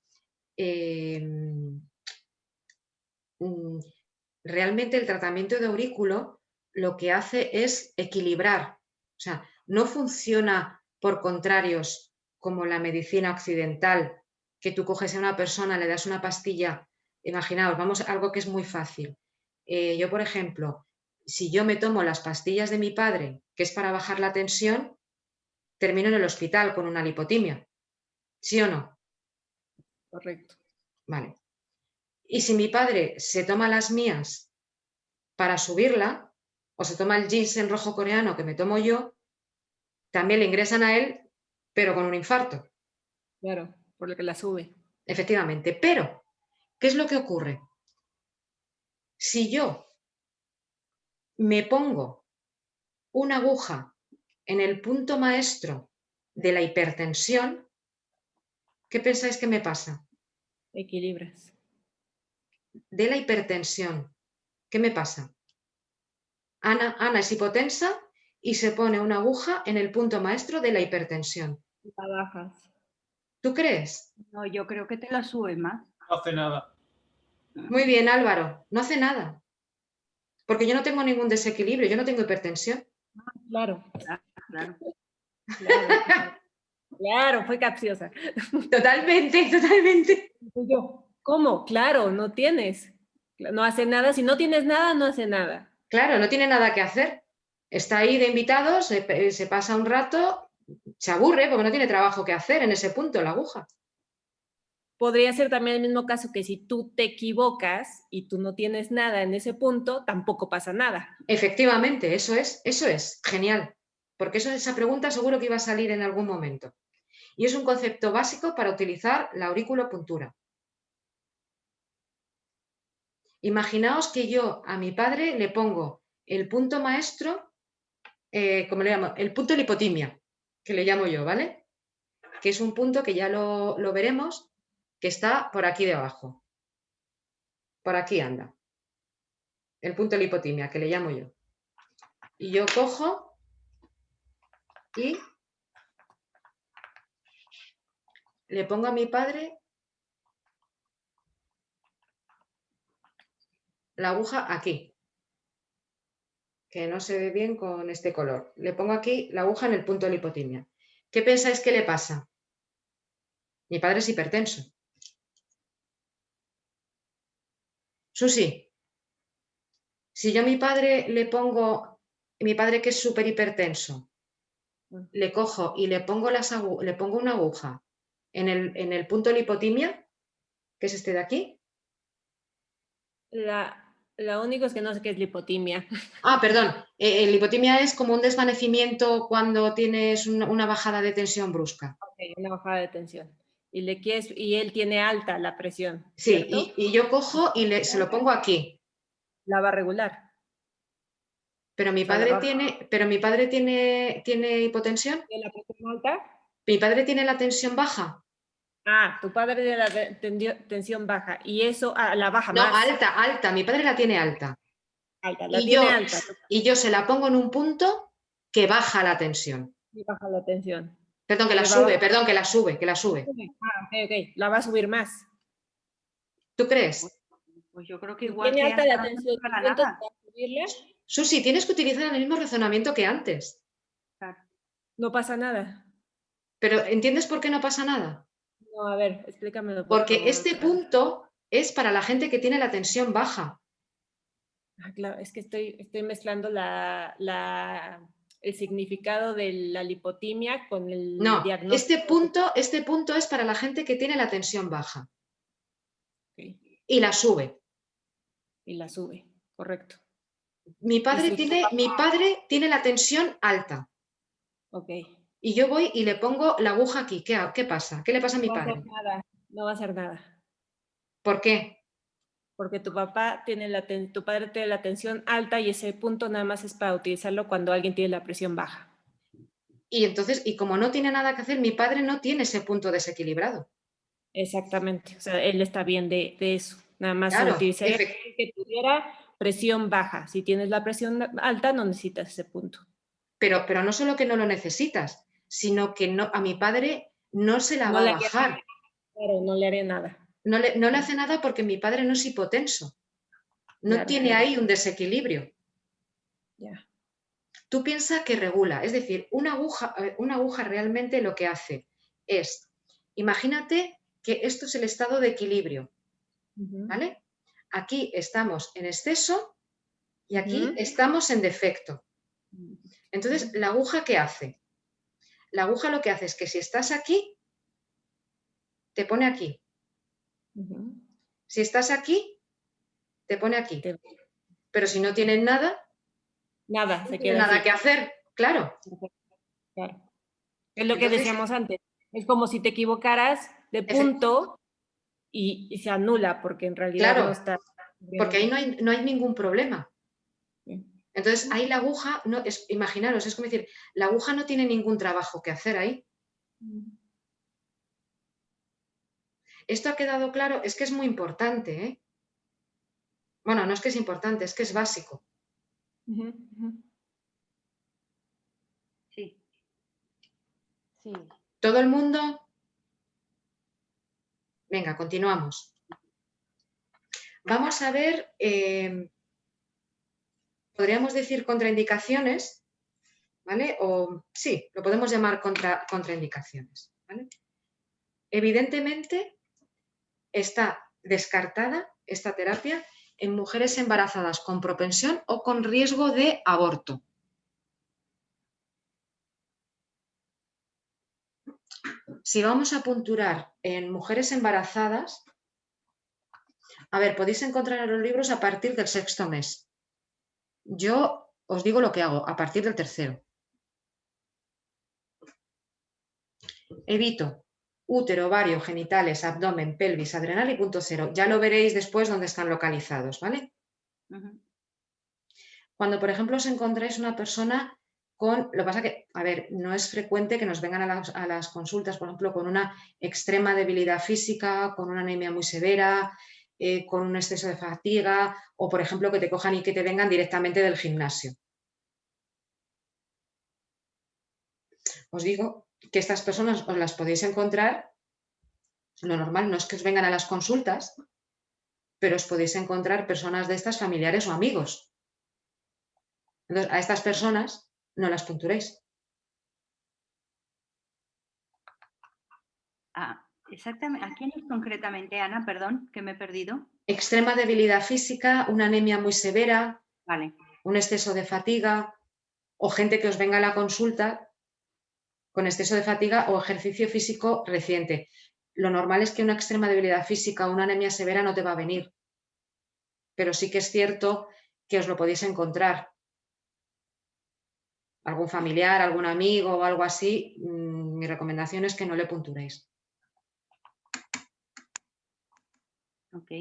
realmente el tratamiento de aurículo lo que hace es equilibrar. O sea, no funciona por contrarios como la medicina occidental, que tú coges a una persona, le das una pastilla. Imaginaos, vamos a algo que es muy fácil. Yo, por ejemplo, si yo me tomo las pastillas de mi padre, que es para bajar la tensión, termino en el hospital con una lipotimia. ¿Sí o no? Correcto. Vale. Y si mi padre se toma las mías para subirla, o se toma el ginseng rojo coreano que me tomo yo, también le ingresan a él, pero con un infarto. Claro, por lo que la sube. Efectivamente. Pero, ¿qué es lo que ocurre? Si yo me pongo una aguja en el punto maestro de la hipertensión, ¿qué pensáis que me pasa? Equilibras. De la hipertensión, ¿qué me pasa? Ana es hipotensa y se pone una aguja en el punto maestro de la hipertensión. La bajas. ¿Tú crees? No, yo creo que te la sube más. No hace nada. Muy bien, Álvaro, no hace nada. Porque yo no tengo ningún desequilibrio, yo no tengo hipertensión. Claro. Claro. Claro, fue capciosa. Totalmente, totalmente. Yo, ¿cómo? Claro, no tienes. No hace nada. Si no tienes nada, no hace nada. Claro, no tiene nada que hacer. Está ahí de invitados, se pasa un rato, se aburre porque no tiene trabajo que hacer en ese punto, la aguja. Podría ser también el mismo caso que si tú te equivocas y tú no tienes nada en ese punto, tampoco pasa nada. Efectivamente, eso es, genial. Porque esa pregunta seguro que iba a salir en algún momento. Y es un concepto básico para utilizar la auriculopuntura. Imaginaos que yo a mi padre le pongo el punto maestro, ¿cómo le llamo? El punto de hipotimia, que le llamo yo, ¿vale? Que es un punto que ya lo veremos, que está por aquí debajo. Por aquí anda. El punto de hipotimia, que le llamo yo. Y yo cojo y le pongo a mi padre la aguja aquí, que no se ve bien con este color. Le pongo aquí la aguja en el punto de hipotimia. ¿Qué pensáis que le pasa? Mi padre es hipertenso. Susi, si yo a mi padre le pongo, mi padre que es súper hipertenso, le cojo y le pongo, le pongo una aguja en el punto lipotimia, que es este de aquí. Lo único es que no sé qué es lipotimia. Ah, perdón. El lipotimia es como un desvanecimiento cuando tienes una bajada de tensión brusca. Ok, una bajada de tensión. Y él tiene alta la presión, Sí, ¿cierto? y yo cojo y se lo pongo aquí. La va a regular. Pero mi O sea, la padre va- tiene hipotensión. ¿Tiene la presión alta? Mi padre tiene la tensión baja. Ah, tu padre tiene la tensión baja y eso, la baja No, más. alta, alta. Mi padre la tiene alta. Alta, la Y tiene yo, alta y yo se la pongo en un punto que baja la tensión. y baja la tensión. Perdón, que la Le va a sube, bajar. perdón, que la sube, que la sube. Ah, ok. La va a subir más. ¿Tú crees? Pues yo creo que Si igual tiene que alta la antes tensión, para ¿cuánto nada. va a subirle? Susi, tienes que utilizar el mismo razonamiento que antes. Claro. No pasa nada. Pero ¿entiendes por qué no pasa nada? No, a ver, explícamelo por Porque favor, este otra vez. punto es para la gente que tiene la tensión baja. Ah, claro, es que estoy mezclando el significado de la lipotimia con el No, diagnóstico. este punto es para la gente que tiene la tensión baja Ok, y la sube. y la sube, correcto. Mi padre si tu tiene la tensión alta Ok. y yo voy y le pongo la aguja aquí. ¿Qué pasa? ¿Qué le pasa a mi No va a padre? hacer nada, no va a hacer nada. ¿Por qué? Porque tu padre tiene la tensión alta y ese punto nada más es para utilizarlo cuando alguien tiene la presión baja. Y entonces, y como no tiene nada que hacer, mi padre no tiene ese punto desequilibrado. Exactamente, o sea, él está bien de eso. Nada más se Claro, utilizaría que tuviera presión baja. Si tienes la presión alta, no necesitas ese punto. pero no solo que no lo necesitas, sino que no, a mi padre no se la No va a le haría bajar. nada. Claro, no le haría nada. No le hace nada porque mi padre no es hipotenso. No Claro, tiene ahí un desequilibrio. ya. Tú piensas que regula, es decir, una aguja realmente lo que hace es, imagínate que esto es el estado de equilibrio, ¿vale? Aquí estamos en exceso y aquí estamos en defecto. Entonces, ¿la aguja qué hace? La aguja lo que hace es que si estás aquí, te pone aquí. Si estás aquí, te pone aquí. Pero si no tienes nada, Nada, no se tiene queda nada así. que hacer, claro. Claro. Es lo que Entonces, decíamos antes. Es como si te equivocaras de punto y se anula, porque en realidad no claro, está. porque ahí no hay ningún problema. Bien. Entonces, ahí la aguja, no, imaginaros, es como decir, la aguja no tiene ningún trabajo que hacer ahí. ¿Esto ha quedado claro? Es que es muy importante, ¿eh? Bueno, no es que es importante, es que es básico. Sí. Sí. ¿Todo el mundo? Venga, continuamos. Vamos a ver, podríamos decir contraindicaciones, ¿vale? O sí, lo podemos llamar contraindicaciones, ¿vale? Evidentemente, está descartada esta terapia en mujeres embarazadas con propensión o con riesgo de aborto. Si vamos a punturar en mujeres embarazadas, a ver, podéis encontrar en los libros a partir del 6º mes. Yo os digo lo que hago, a partir del 3º. Evito útero, ovario, genitales, abdomen, pelvis, adrenal y punto cero. Ya lo veréis después dónde están localizados, ¿vale? Cuando, por ejemplo, os encontráis una persona con, lo que pasa que, a ver, no es frecuente que nos vengan a las consultas, por ejemplo, con una extrema debilidad física, con una anemia muy severa, con un exceso de fatiga, o, por ejemplo, que te cojan y que te vengan directamente del gimnasio. Os digo que estas personas os las podéis encontrar, lo normal no es que os vengan a las consultas, pero os podéis encontrar personas de estas familiares o amigos. Entonces, a estas personas no las punturéis. Ah, exactamente. ¿A quién es concretamente, Ana? Perdón, que me he perdido. Extrema debilidad física, una anemia muy severa, Vale. un exceso de fatiga o gente que os venga a la consulta con exceso de fatiga o ejercicio físico reciente. Lo normal es que una extrema debilidad física o una anemia severa no te va a venir, pero sí que es cierto que os lo podéis encontrar. Algún familiar, algún amigo o algo así, mi recomendación es que no le punturéis. Ok.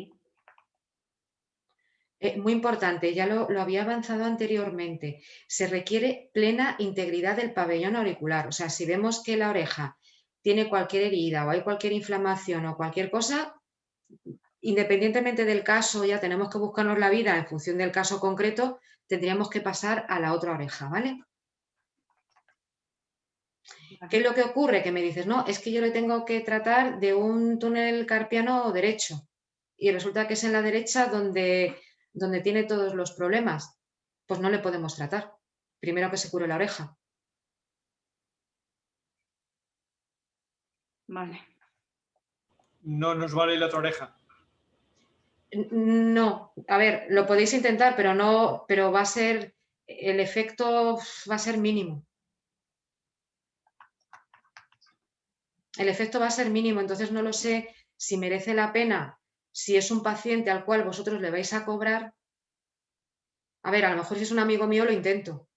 Muy importante, ya lo había avanzado anteriormente, se requiere plena integridad del pabellón auricular. O sea, si vemos que la oreja tiene cualquier herida o hay cualquier inflamación o cualquier cosa, independientemente del caso, ya tenemos que buscarnos la vida en función del caso concreto, tendríamos que pasar a la otra oreja, ¿vale? ¿Qué es lo que ocurre? Que me dices, no, es que yo le tengo que tratar de un túnel carpiano derecho y resulta que es en la derecha donde tiene todos los problemas. Pues no le podemos tratar. Primero que se cure la oreja. Vale. No nos vale la otra oreja. No, a ver, lo podéis intentar, pero no, pero va a ser, el efecto va a ser mínimo. El efecto va a ser mínimo, entonces no lo sé si merece la pena, si es un paciente al cual vosotros le vais a cobrar. A ver, a lo mejor si es un amigo mío lo intento,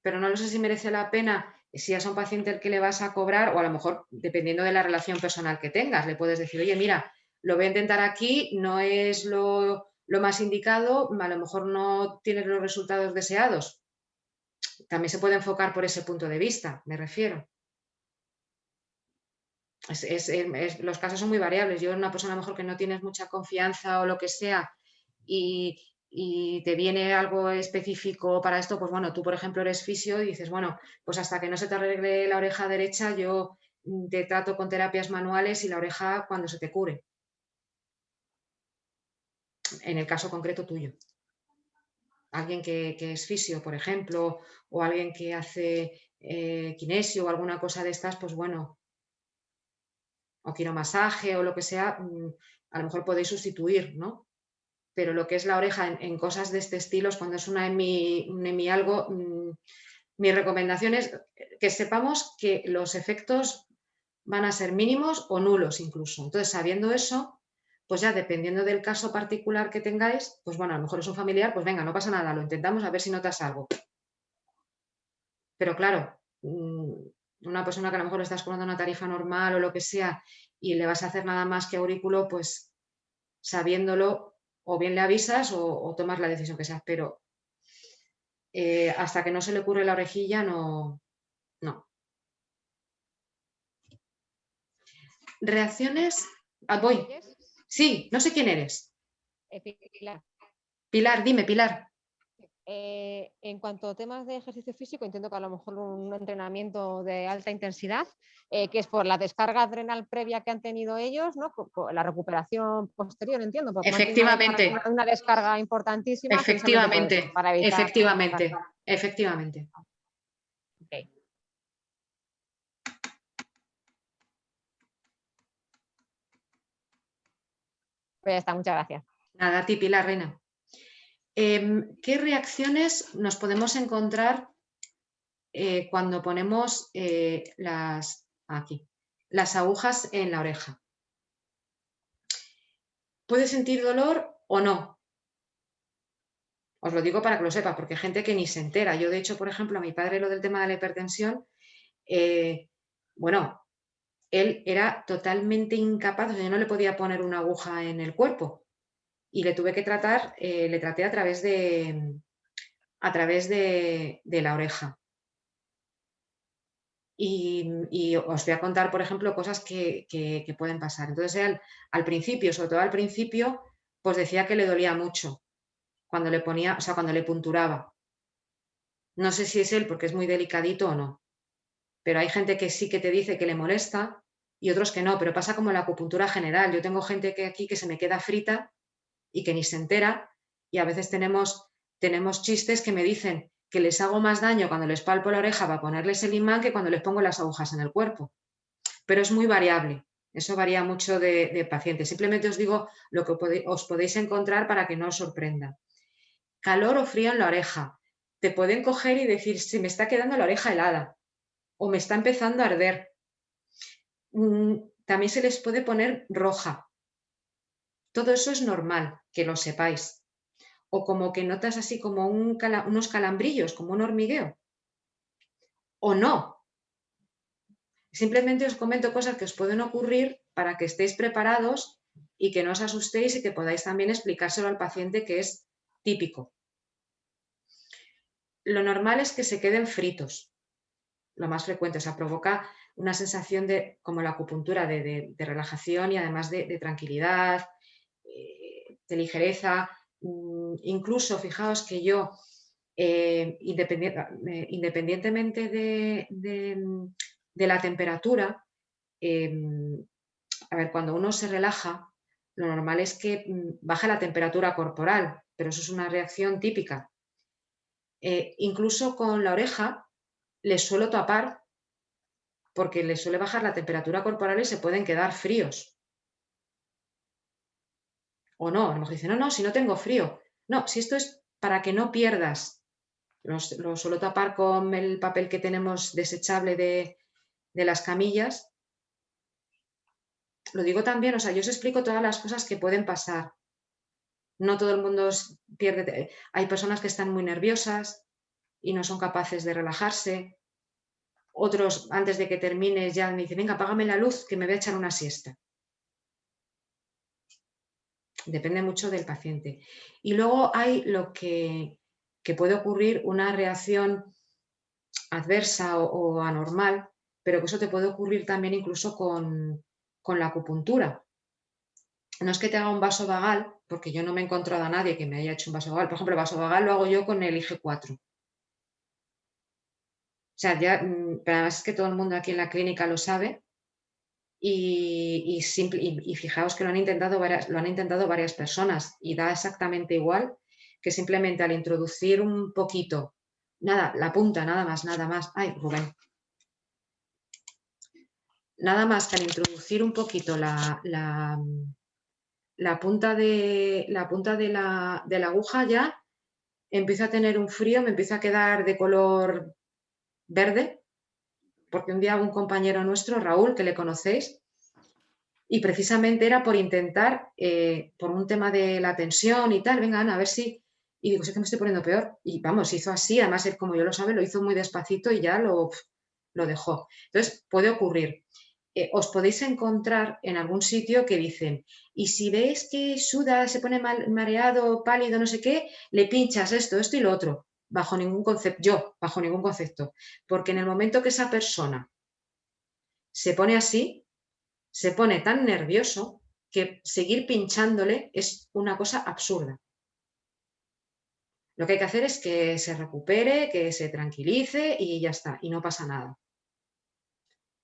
pero no lo sé si merece la pena si es un paciente al que le vas a cobrar, o a lo mejor dependiendo de la relación personal que tengas, le puedes decir, oye, mira, lo voy a intentar aquí, no es lo más indicado, a lo mejor no tienes los resultados deseados. También se puede enfocar por ese punto de vista, me refiero. Los casos son muy variables. Yo, una persona a lo mejor que no tienes mucha confianza o lo que sea y te viene algo específico para esto, pues bueno, tú por ejemplo eres fisio y dices, bueno, pues hasta que no se te arregle la oreja derecha, yo te trato con terapias manuales y la oreja cuando se te cure. En el caso concreto tuyo. Alguien que es fisio, por ejemplo, o alguien que hace kinesio o alguna cosa de estas, pues bueno, o quiromasaje o lo que sea, a lo mejor podéis sustituir, ¿no? Pero lo que es la oreja en cosas de este estilo, cuando es un EMI algo, mi recomendación es que sepamos que los efectos van a ser mínimos o nulos incluso. Entonces, sabiendo eso, pues ya dependiendo del caso particular que tengáis, pues bueno, a lo mejor es un familiar, pues venga, no pasa nada, lo intentamos a ver si notas algo. Pero claro, una persona que a lo mejor le estás cobrando una tarifa normal o lo que sea y le vas a hacer nada más que aurículo, pues sabiéndolo, o bien le avisas o tomas la decisión que sea, pero hasta que no se le cure la orejilla, no. Reacciones. Voy. Sí, no sé quién eres. Pilar. Pilar, dime, Pilar. En cuanto a temas de ejercicio físico, entiendo que a lo mejor un entrenamiento de alta intensidad, que es por la descarga adrenal previa que han tenido ellos, ¿no? Por la recuperación posterior, entiendo. Porque Efectivamente. Una descarga importantísima. Efectivamente. Eso, para evitar Efectivamente. Okay. Pues ya está, muchas gracias. Nada, a ti, Pilar, reina. ¿Qué reacciones nos podemos encontrar cuando ponemos las agujas en la oreja? ¿Puedes sentir dolor o no? Os lo digo para que lo sepa, porque hay gente que ni se entera. Yo, de hecho, por ejemplo, a mi padre lo del tema de la hipertensión, bueno, él era totalmente incapaz, o sea, yo no le podía poner una aguja en el cuerpo y le tuve que tratar, le traté a través de la oreja. Y os voy a contar, por ejemplo, cosas que pueden pasar. Entonces, él, al principio, sobre todo al principio, pues decía que le dolía mucho cuando le ponía, o sea, cuando le punturaba. No sé si es él porque es muy delicadito o no, pero hay gente que sí que te dice que le molesta y otros que no, pero pasa como la acupuntura general. Yo tengo gente que aquí que se me queda frita y que ni se entera, y a veces tenemos chistes que me dicen que les hago más daño cuando les palpo la oreja para ponerles el imán que cuando les pongo las agujas en el cuerpo. Pero es muy variable, eso varía mucho de pacientes. Simplemente os digo lo que os podéis encontrar para que no os sorprenda. Calor o frío en la oreja. Te pueden coger y decir, se me está quedando la oreja helada. o me está empezando a arder. También se les puede poner roja. Todo eso es normal, que lo sepáis. O como que notas así como unos calambrillos, como un hormigueo. O no. Simplemente os comento cosas que os pueden ocurrir para que estéis preparados y que no os asustéis y que podáis también explicárselo al paciente, que es típico. Lo normal es que se queden fritos, lo más frecuente, o sea, provoca una sensación de, como la acupuntura, de relajación y además de tranquilidad, de ligereza. Incluso, fijaos que yo, independientemente de la temperatura, a ver, cuando uno se relaja, lo normal es que baja la temperatura corporal, pero eso es una reacción típica. Incluso con la oreja les suelo tapar porque les suele bajar la temperatura corporal y se pueden quedar fríos. O no, a lo mejor dicen, no, si no tengo frío. No, si esto es para que no pierdas. Lo suelo tapar con el papel que tenemos desechable de las camillas. Lo digo también, o sea, yo os explico todas las cosas que pueden pasar. No todo el mundo pierde. Hay personas que están muy nerviosas y no son capaces de relajarse. Otros, antes de que termines, ya me dicen, venga, apágame la luz, que me voy a echar una siesta. Depende mucho del paciente. Y luego hay lo que puede ocurrir, una reacción adversa o anormal, pero que eso te puede ocurrir también incluso con la acupuntura. No es que te haga un vasovagal, porque yo no me he encontrado a nadie que me haya hecho un vasovagal. Por ejemplo, el vasovagal lo hago yo con el IG4. O sea, ya, pero además es que todo el mundo aquí en la clínica lo sabe y fijaos que lo han intentado varias personas y da exactamente igual que simplemente al introducir un poquito, nada, la punta, nada más. Ay, Rubén. Nada más que al introducir un poquito la punta de la aguja ya empiezo a tener un frío, me empieza a quedar de color verde, porque un día un compañero nuestro, Raúl, que le conocéis, y precisamente era por intentar, por un tema de la tensión y tal, venga, Ana, a ver si... Y digo, sé que me estoy poniendo peor. Y vamos, hizo así, además él, como yo lo sabe, lo hizo muy despacito y ya lo dejó. Entonces, puede ocurrir. Os podéis encontrar en algún sitio que dicen, y si veis que suda, se pone mareado, pálido, no sé qué, le pinchas esto y lo otro. Bajo ningún concepto, bajo ningún concepto. Porque en el momento que esa persona se pone así, se pone tan nervioso que seguir pinchándole es una cosa absurda. Lo que hay que hacer es que se recupere, que se tranquilice y ya está, y no pasa nada.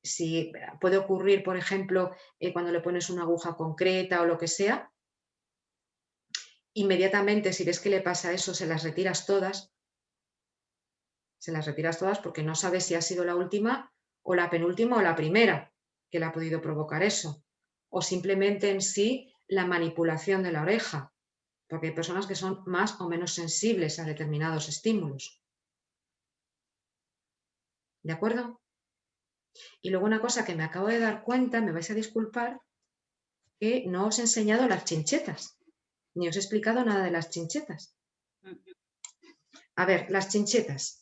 Si puede ocurrir, por ejemplo, cuando le pones una aguja concreta o lo que sea, inmediatamente si ves que le pasa eso, se las retiras todas. Se las retiras todas porque no sabes si ha sido la última o la penúltima o la primera que le ha podido provocar eso. O simplemente en sí la manipulación de la oreja, porque hay personas que son más o menos sensibles a determinados estímulos. ¿De acuerdo? Y luego una cosa que me acabo de dar cuenta, me vais a disculpar, que no os he enseñado las chinchetas, ni os he explicado nada de las chinchetas. A ver, las chinchetas.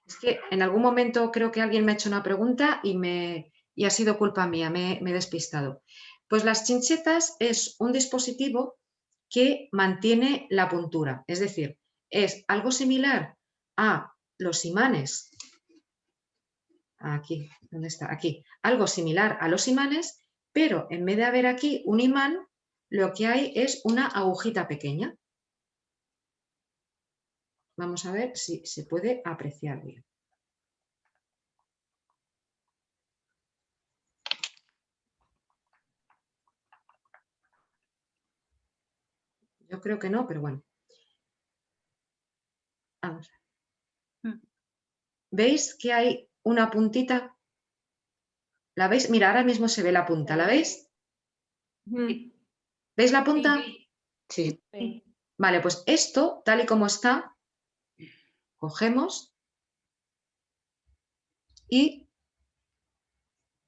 Es que en algún momento creo que alguien me ha hecho una pregunta y ha sido culpa mía, me he despistado. Pues las chinchetas es un dispositivo que mantiene la puntura, es decir, es algo similar a los imanes. Aquí, ¿dónde está? Aquí. Algo similar a los imanes, pero en vez de haber aquí un imán, lo que hay es una agujita pequeña. Vamos a ver si se puede apreciar bien. Yo creo que no, pero bueno. Vamos. ¿Veis que hay una puntita? ¿La veis? Mira, ahora mismo se ve la punta, ¿la veis? ¿Veis la punta? Sí. Vale, pues esto, tal y como está, cogemos y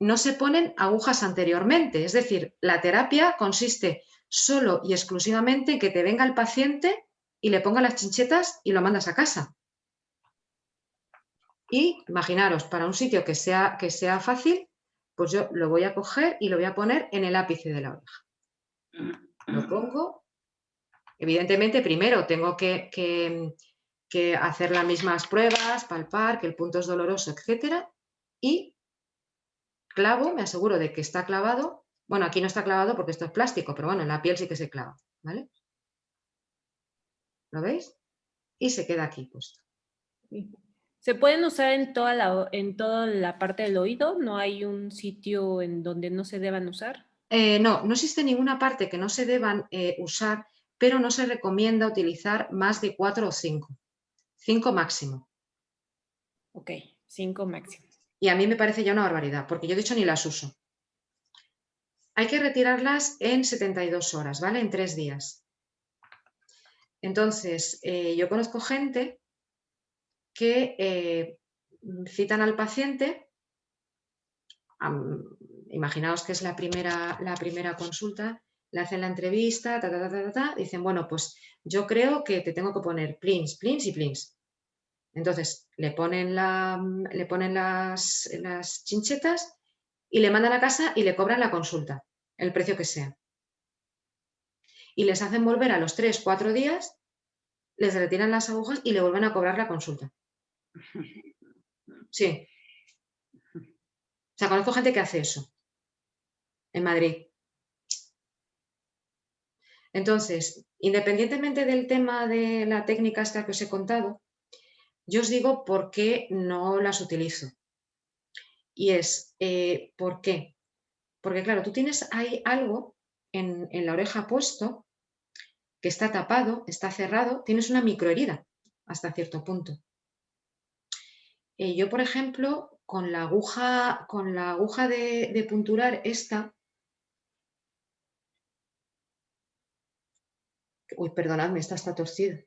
no se ponen agujas anteriormente. Es decir, la terapia consiste solo y exclusivamente en que te venga el paciente y le ponga las chinchetas y lo mandas a casa. Y imaginaros, para un sitio que sea fácil, pues yo lo voy a coger y lo voy a poner en el ápice de la oreja. Lo pongo. Evidentemente, primero tengo que hacer las mismas pruebas, palpar, que el punto es doloroso, etcétera. Y clavo, me aseguro de que está clavado. Bueno, aquí no está clavado porque esto es plástico, pero bueno, en la piel sí que se clava, ¿vale? ¿Lo veis? Y se queda aquí puesto. ¿Se pueden usar en toda la parte del oído? ¿No hay un sitio en donde no se deban usar? No existe ninguna parte que no se deban usar, pero no se recomienda utilizar más de 4 o 5. 5 máximo. Ok, 5 máximo. Y a mí me parece ya una barbaridad, porque yo de hecho ni las uso. Hay que retirarlas en 72 horas, ¿vale? En 3 días. Entonces, yo conozco gente que citan al paciente, imaginaos que es la primera consulta, le hacen la entrevista, dicen, bueno, pues yo creo que te tengo que poner plins, plins y plins. Entonces, le ponen las chinchetas y le mandan a casa y le cobran la consulta, el precio que sea. Y les hacen volver a los 3 o 4 días, les retiran las agujas y le vuelven a cobrar la consulta. Sí. O sea, conozco gente que hace eso en Madrid. Entonces, independientemente del tema de la técnica esta que os he contado, yo os digo por qué no las utilizo. Y es, ¿por qué? Porque claro, tú tienes ahí algo en la oreja puesto que está tapado, está cerrado, tienes una microherida hasta cierto punto. Yo, por ejemplo, con la aguja de punturar esta, uy, perdonadme, esta está torcida.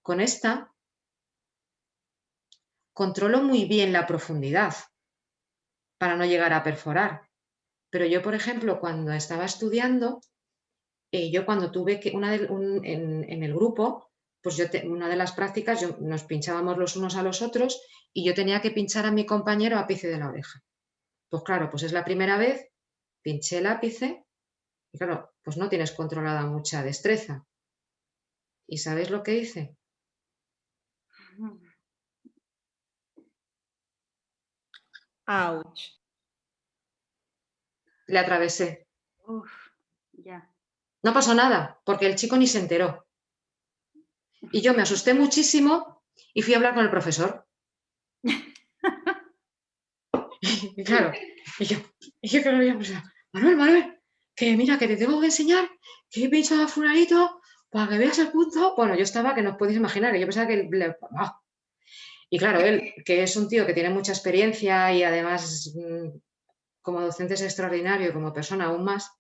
Con esta controlo muy bien la profundidad para no llegar a perforar. Pero yo, por ejemplo, cuando estaba estudiando, yo cuando tuve que, en el grupo, pues una de las prácticas, nos pinchábamos los unos a los otros y yo tenía que pinchar a mi compañero ápice de la oreja. Pues claro, pues es la primera vez, pinché el ápice y claro, pues no tienes controlada mucha destreza. ¿Y sabéis lo que hice? Ouch. Le atravesé. Uf, ya. No pasó nada, porque el chico ni se enteró. Y yo me asusté muchísimo y fui a hablar con el profesor. Y claro, y yo que lo había pensado, Manuel, que mira, que te tengo que enseñar que he pinchado a fulanito para que veas el punto. Bueno, yo estaba, que no os podéis imaginar, que yo pensaba que... Y claro, él, que es un tío que tiene mucha experiencia y además como docente es extraordinario y como persona aún más.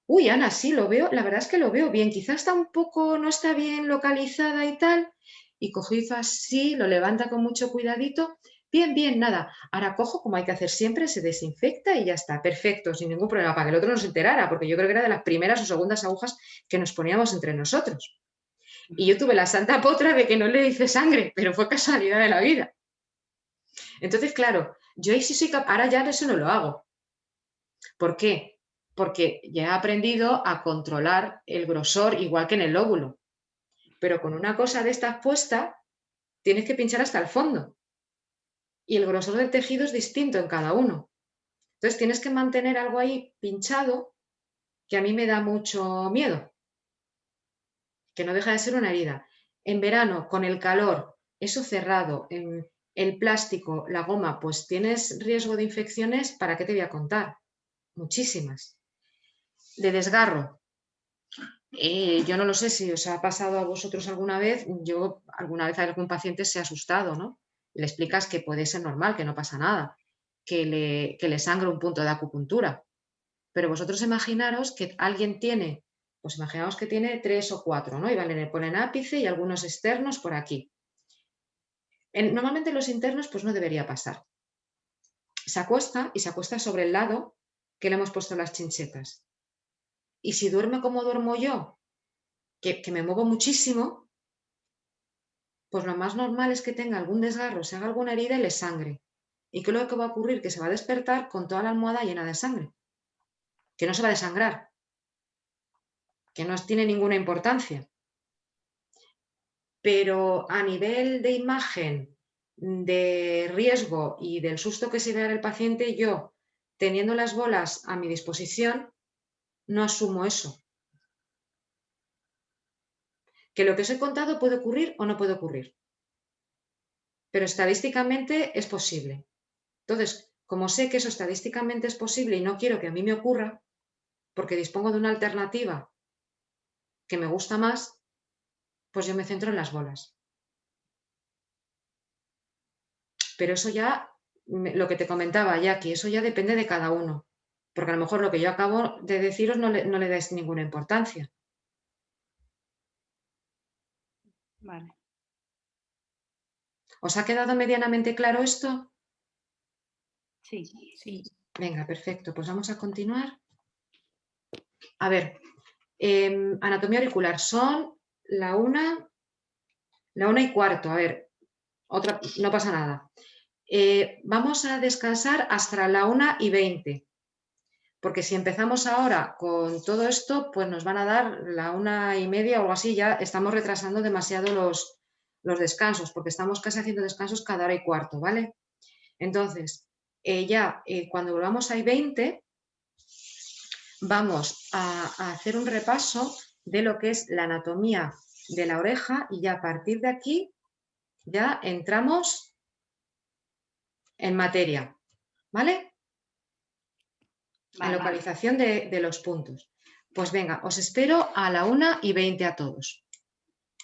Uy, Ana, sí, lo veo, la verdad es que lo veo bien. Quizás está un poco, no está bien localizada y tal. Y cojo y hizo así, lo levanta con mucho cuidadito. Bien, bien, nada. Ahora cojo, como hay que hacer siempre, se desinfecta y ya está. Perfecto, sin ningún problema, para que el otro no se enterara, porque yo creo que era de las primeras o segundas agujas que nos poníamos entre nosotros. Y yo tuve la santa potra de que no le hice sangre, pero fue casualidad de la vida. Entonces, claro, yo ahí sí soy capaz, ahora ya eso no lo hago. ¿Por qué? Porque ya he aprendido a controlar el grosor igual que en el lóbulo. Pero con una cosa de estas puesta, tienes que pinchar hasta el fondo. Y el grosor del tejido es distinto en cada uno. Entonces tienes que mantener algo ahí pinchado que a mí me da mucho miedo. Que no deja de ser una herida. En verano, con el calor, eso cerrado, en el plástico, la goma, pues tienes riesgo de infecciones, ¿para qué te voy a contar? Muchísimas. De desgarro. Yo no lo sé si os ha pasado a vosotros alguna vez. Yo alguna vez a algún paciente se ha asustado, ¿no? Le explicas que puede ser normal, que no pasa nada, que le sangra un punto de acupuntura. Pero vosotros imaginaros que alguien tiene, pues imaginaos que tiene 3 o 4, ¿no? Y le ponen ápice y algunos externos por aquí. Normalmente los internos pues no debería pasar. se acuesta y se acuesta sobre el lado que le hemos puesto las chinchetas. Y si duerme como duermo yo, que me muevo muchísimo, pues lo más normal es que tenga algún desgarro, se haga alguna herida y le sangre. ¿Y qué es lo que va a ocurrir? Que se va a despertar con toda la almohada llena de sangre, que no se va a desangrar, que no tiene ninguna importancia. Pero a nivel de imagen, de riesgo y del susto que se da el paciente, yo, teniendo las bolas a mi disposición, no asumo eso. Que lo que os he contado puede ocurrir o no puede ocurrir. Pero estadísticamente es posible. Entonces, como sé que eso estadísticamente es posible y no quiero que a mí me ocurra, porque dispongo de una alternativa que me gusta más, pues yo me centro en las bolas. Pero eso ya, lo que te comentaba, Jackie, eso ya depende de cada uno. Porque a lo mejor lo que yo acabo de deciros no le dais ninguna importancia. Vale. ¿Os ha quedado medianamente claro esto? Sí. Sí. Venga, perfecto. Pues vamos a continuar. A ver, anatomía auricular. Son la 1:15. A ver, otra, no pasa nada. Vamos a descansar hasta la 1:20. Porque si empezamos ahora con todo esto, pues nos van a dar la 1:30 o algo así. Ya estamos retrasando demasiado los descansos, porque estamos casi haciendo descansos cada 1:15, ¿vale? Entonces, cuando volvamos a 20, vamos a hacer un repaso de lo que es la anatomía de la oreja y ya a partir de aquí ya entramos en materia, ¿vale? La localización de los puntos. Pues venga, os espero a la 1:20 a todos.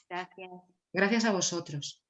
Gracias. Gracias a vosotros.